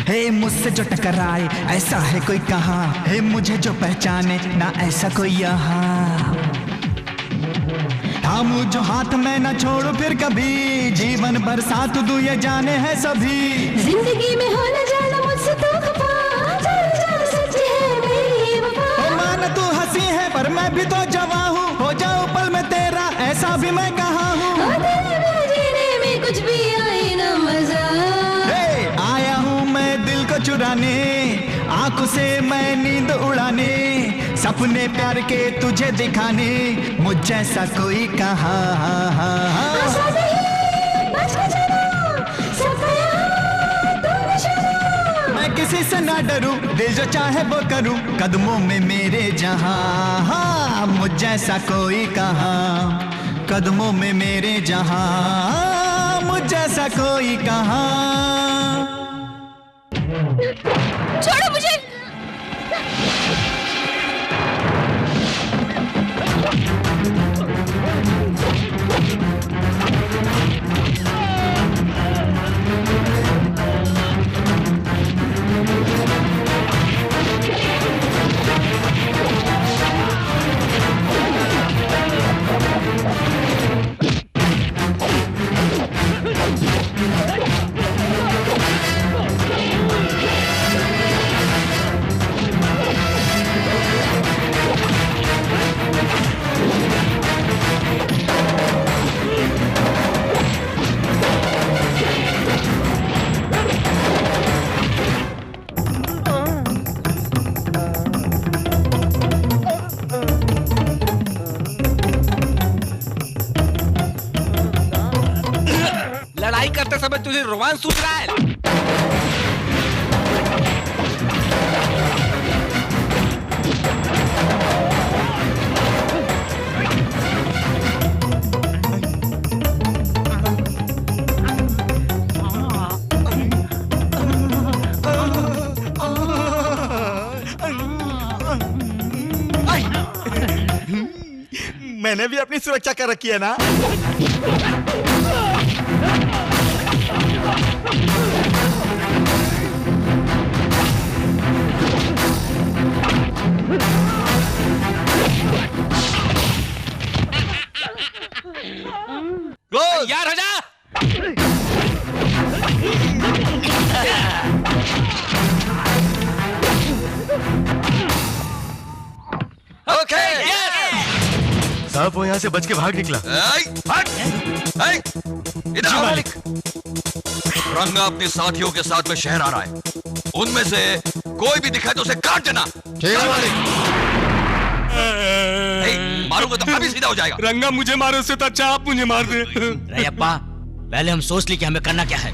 हे मुझसे जो टकराए ऐसा है कोई कहाँ, हे मुझे जो पहचाने ना ऐसा कोई यहाँ। थामू जो हाथ में ना छोड़ू फिर कभी, जीवन भर साथ दूं ये जाने हैं सभी।
जिंदगी में हो न जाना मुझसे तो खफा, चल चल सच है मेरी वफा।
ओ मान तू हंसी है पर मैं भी तो जवां हूँ, हो जाऊं पल में तेरा ऐसा भी मैं कहाँ हूँ।
तेरे बिना जीने में कुछ भी आए ना मजा।
आया हूँ मैं दिल को चुराने, आंखों से मैं नींद उड़ाने, सपने प्यार के तुझे दिखाने, मुझ जैसा कोई कहा। मैं किसी से ना डरूं, दिल जो चाहे वो करूं, कदमों में मेरे जहां, मुझ जैसा कोई कहा। कदमों में मेरे जहां, मुझ जैसा कोई कहा।
छोड़ो मुझे।
लड़ाई करते समय तुझे रोमांच सूझ रहा है?
मैंने भी अपनी सुरक्षा कर रखी है ना।
यार हो जा।
ओके
साहब वो यहाँ से बच के भाग निकला।
इधर आओ मालिक। रंगा अपने साथियों के साथ में शहर आ रहा है, उनमें से कोई भी दिखाए तो उसे काट देना।
ठीक है मालिक।
मारूंगा तो अभी सीधा हो जाएगा।
रंगा मुझे मारो, उससे तो अच्छा आप मुझे मार दे।
रैयप्पा, पहले हम सोच ली कि हमें करना क्या है।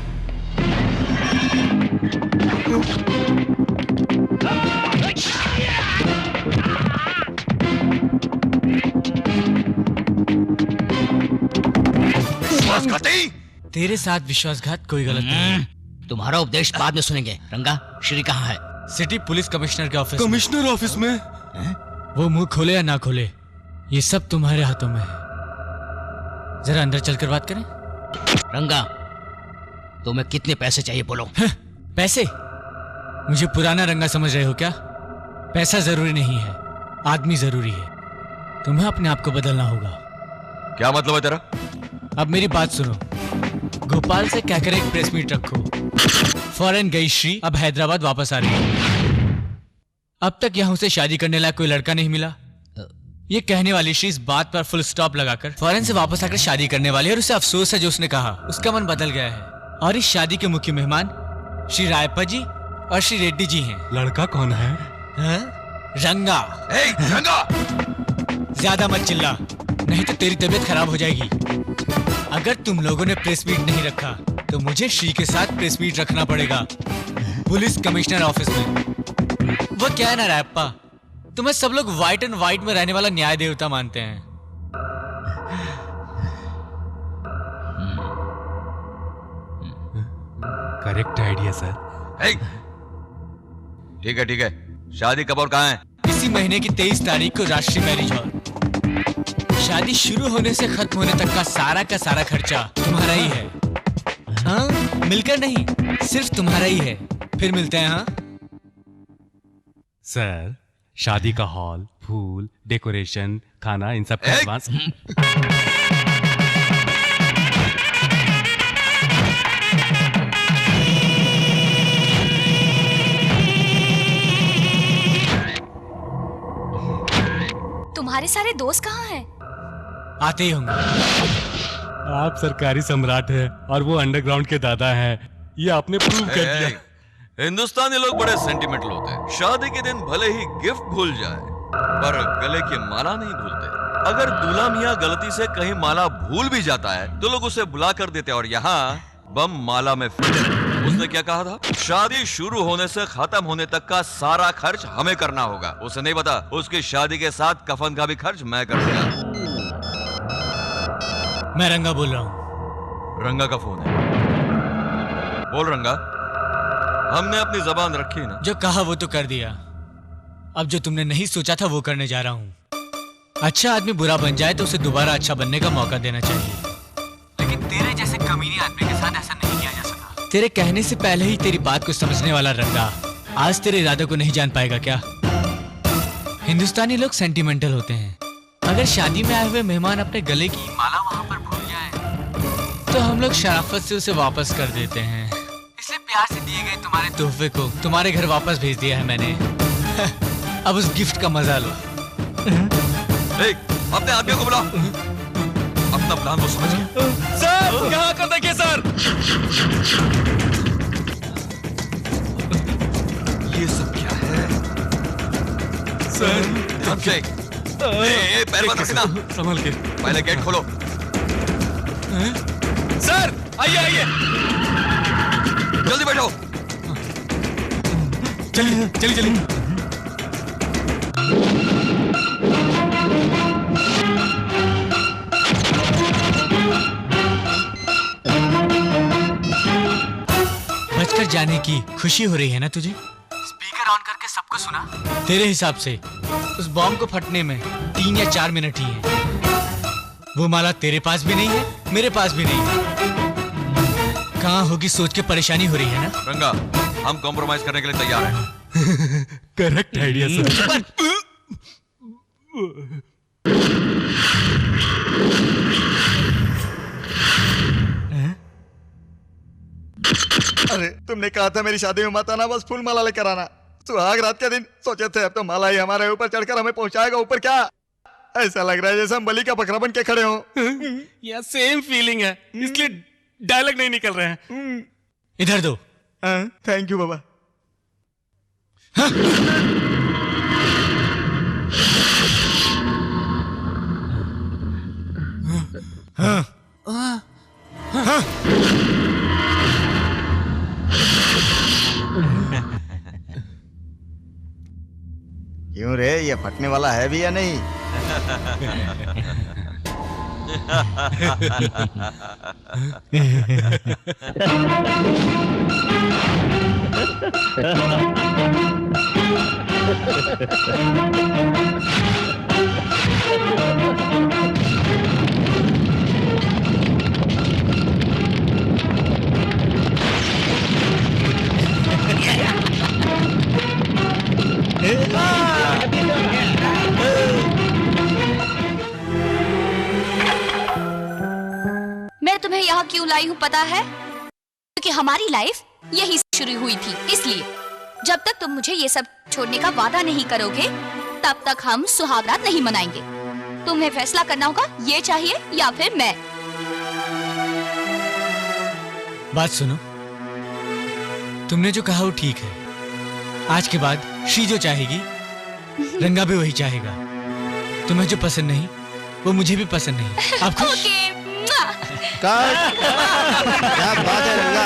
विश्वासघाती।
तेरे साथ विश्वासघात कोई गलत नहीं।
तुम्हारा उपदेश बाद में सुनेंगे। रंगा, श्री कहाँ है?
सिटी पुलिस कमिश्नर के ऑफिस।
कमिश्नर ऑफिस में?
वो मुंह खोले या ना खोले, ये सब तुम्हारे हाथों में है। जरा अंदर चलकर बात करें।
रंगा, तुम्हें कितने पैसे चाहिए बोलो।
पैसे? मुझे पुराना रंगा समझ रहे हो क्या? पैसा जरूरी नहीं है, आदमी जरूरी है। तुम्हें अपने आप को बदलना होगा।
क्या मतलब है तेरा?
अब मेरी बात सुनो। गोपाल से कहकर एक प्रेस मीट रखो। फॉरेन गई श्री अब हैदराबाद वापस आ रही है। अब तक यहाँ उसे शादी करने लायक कोई लड़का नहीं मिला। ये कहने वाली श्री इस बात पर फुल स्टॉप लगाकर फॉरेन से वापस आकर शादी करने वाली है, और उसे अफसोस है जो उसने कहा। उसका मन बदल गया है, और इस शादी के मुख्य मेहमान श्री रायप्पा जी और श्री रेड्डी जी हैं।
लड़का कौन है?
रंगा।
रंगा!
ज्यादा मत चिल्ला, नहीं तो तेरी तबीयत खराब हो जाएगी। अगर तुम लोगों ने प्रेस मीट नहीं रखा तो मुझे श्री के साथ प्रेस मीट रखना पड़ेगा पुलिस कमिश्नर ऑफिस में। वो क्या है ना रायप्पा, तुम्हें सब लोग व्हाइट एंड व्हाइट में रहने वाला न्याय देवता मानते हैं।
Correct idea sir.
ठीक है ठीक है, शादी कब और कहाँ है?
इसी महीने की 23 तारीख को राष्ट्रीय मैरिज हॉल। शादी शुरू होने से खत्म होने तक का सारा खर्चा तुम्हारा ही है। हाँ, मिलकर नहीं, सिर्फ तुम्हारा ही है। फिर मिलते हैं। हाँ
सर, शादी का हॉल, फूल, डेकोरेशन, खाना, इन सब का एडवांस।
तुम्हारे सारे दोस्त कहाँ हैं?
आते ही होंगे।
आप सरकारी सम्राट हैं और वो अंडरग्राउंड के दादा हैं। ये आपने प्रूव कर दिया।
हिंदुस्तानी लोग बड़े सेंटिमेंटल होते हैं। शादी के दिन भले ही गिफ्ट भूल जाए, पर गले की माला नहीं भूलते। अगर दूल्हा मियाँ गलती से कहीं माला भूल भी जाता है तो लोग उसे बुला कर देते हैं, और यहाँ बम माला में फिट। उसने क्या कहा था? शादी शुरू होने से खत्म होने तक का सारा खर्च हमें करना होगा। उसे नहीं पता उसकी शादी के साथ कफन का भी खर्च मैं कर दूंगा।
मैं रंगा बोल रहा हूँ।
रंगा का फोन है। बोल रंगा। हमने अपनी जबान रखी ना।
जो कहा वो तो कर दिया। अब जो तुमने नहीं सोचा था वो करने जा रहा हूँ। अच्छा आदमी बुरा बन जाए तो उसे दोबारा अच्छा बनने का मौका देना चाहिए, लेकिन तेरे जैसे कमीने आदमी के साथ ऐसा नहीं किया जा सका। तेरे कहने से पहले ही तेरी बात को समझने वाला रंगा आज तेरे इरादे को नहीं जान पाएगा क्या? हिंदुस्तानी लोग सेंटिमेंटल होते हैं। अगर शादी में आए हुए मेहमान अपने गले की माला वहाँ पर भूल जाए तो हम लोग शराफत से उसे वापस कर देते हैं। इसलिए प्यार से दिए गए तुम्हारे तोहफे को तुम्हारे घर वापस भेज दिया है मैंने। अब उस गिफ्ट का मजा लो।
अपने आदमियों को बुला। अपना प्लान वो समझ गया।
सर, यहाँ कर देखिए सर।
ये सब क्या है?
सर,
पैर मत रखना।
संभल के।
पहले गेट खोलो।
सर, आइए आइए।
जल्दी बैठो।
चलिए चलिए चलिए।
बचकर जाने की खुशी हो रही है ना तुझे? स्पीकर ऑन करके सबको सुना। तेरे हिसाब से उस बॉम्ब को फटने में 3 या 4 मिनट ही है। वो माला तेरे पास भी नहीं है, मेरे पास भी नहीं है। कहाँ होगी सोच के परेशानी हो रही है ना?
रंगा, हम कॉम्प्रोमाइज करने के लिए तैयार हैं।
Correct idea sir.
अरे तुमने कहा था मेरी शादी में मत आना, बस फूल माला लेकर आना। सुहाग रात के दिन सोचे थे अब तो माला ही हमारे ऊपर चढ़कर हमें पहुंचाएगा। ऊपर क्या ऐसा लग रहा है जैसे हम बलि का बकरा बन के खड़े हो।
यार सेम फीलिंग है, इसलिए डायलॉग नहीं निकल रहे हैं।
इधर दो।
थैंक यू बाबा। क्यों रे, ये फटने वाला है भी या नहीं?
मैं तुम्हें यहाँ क्यों लाई हूँ पता है? क्योंकि हमारी लाइफ यही से शुरू हुई थी, इसलिए जब तक तुम मुझे ये सब छोड़ने का वादा नहीं करोगे तब तक हम सुहागरात नहीं मनाएंगे। तुम्हें फैसला करना होगा, ये चाहिए या फिर मैं।
बात सुनो, तुमने जो कहा वो ठीक है। आज के बाद शी जो चाहेगी रंगा भी वही चाहेगा। तुम्हें जो पसंद नहीं वो मुझे भी पसंद नहीं। आप खुश?
क्या बात है रंगा।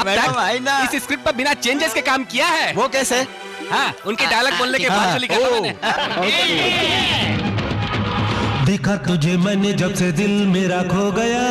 अब तक इस स्क्रिप्ट पर बिना चेंजेस के काम किया है।
वो कैसे?
हाँ, उनके डायलॉग बोलने के बाद जो लिखा था मैंने।
देखा तुझे मैंने जब से दिल मेरा खो गया।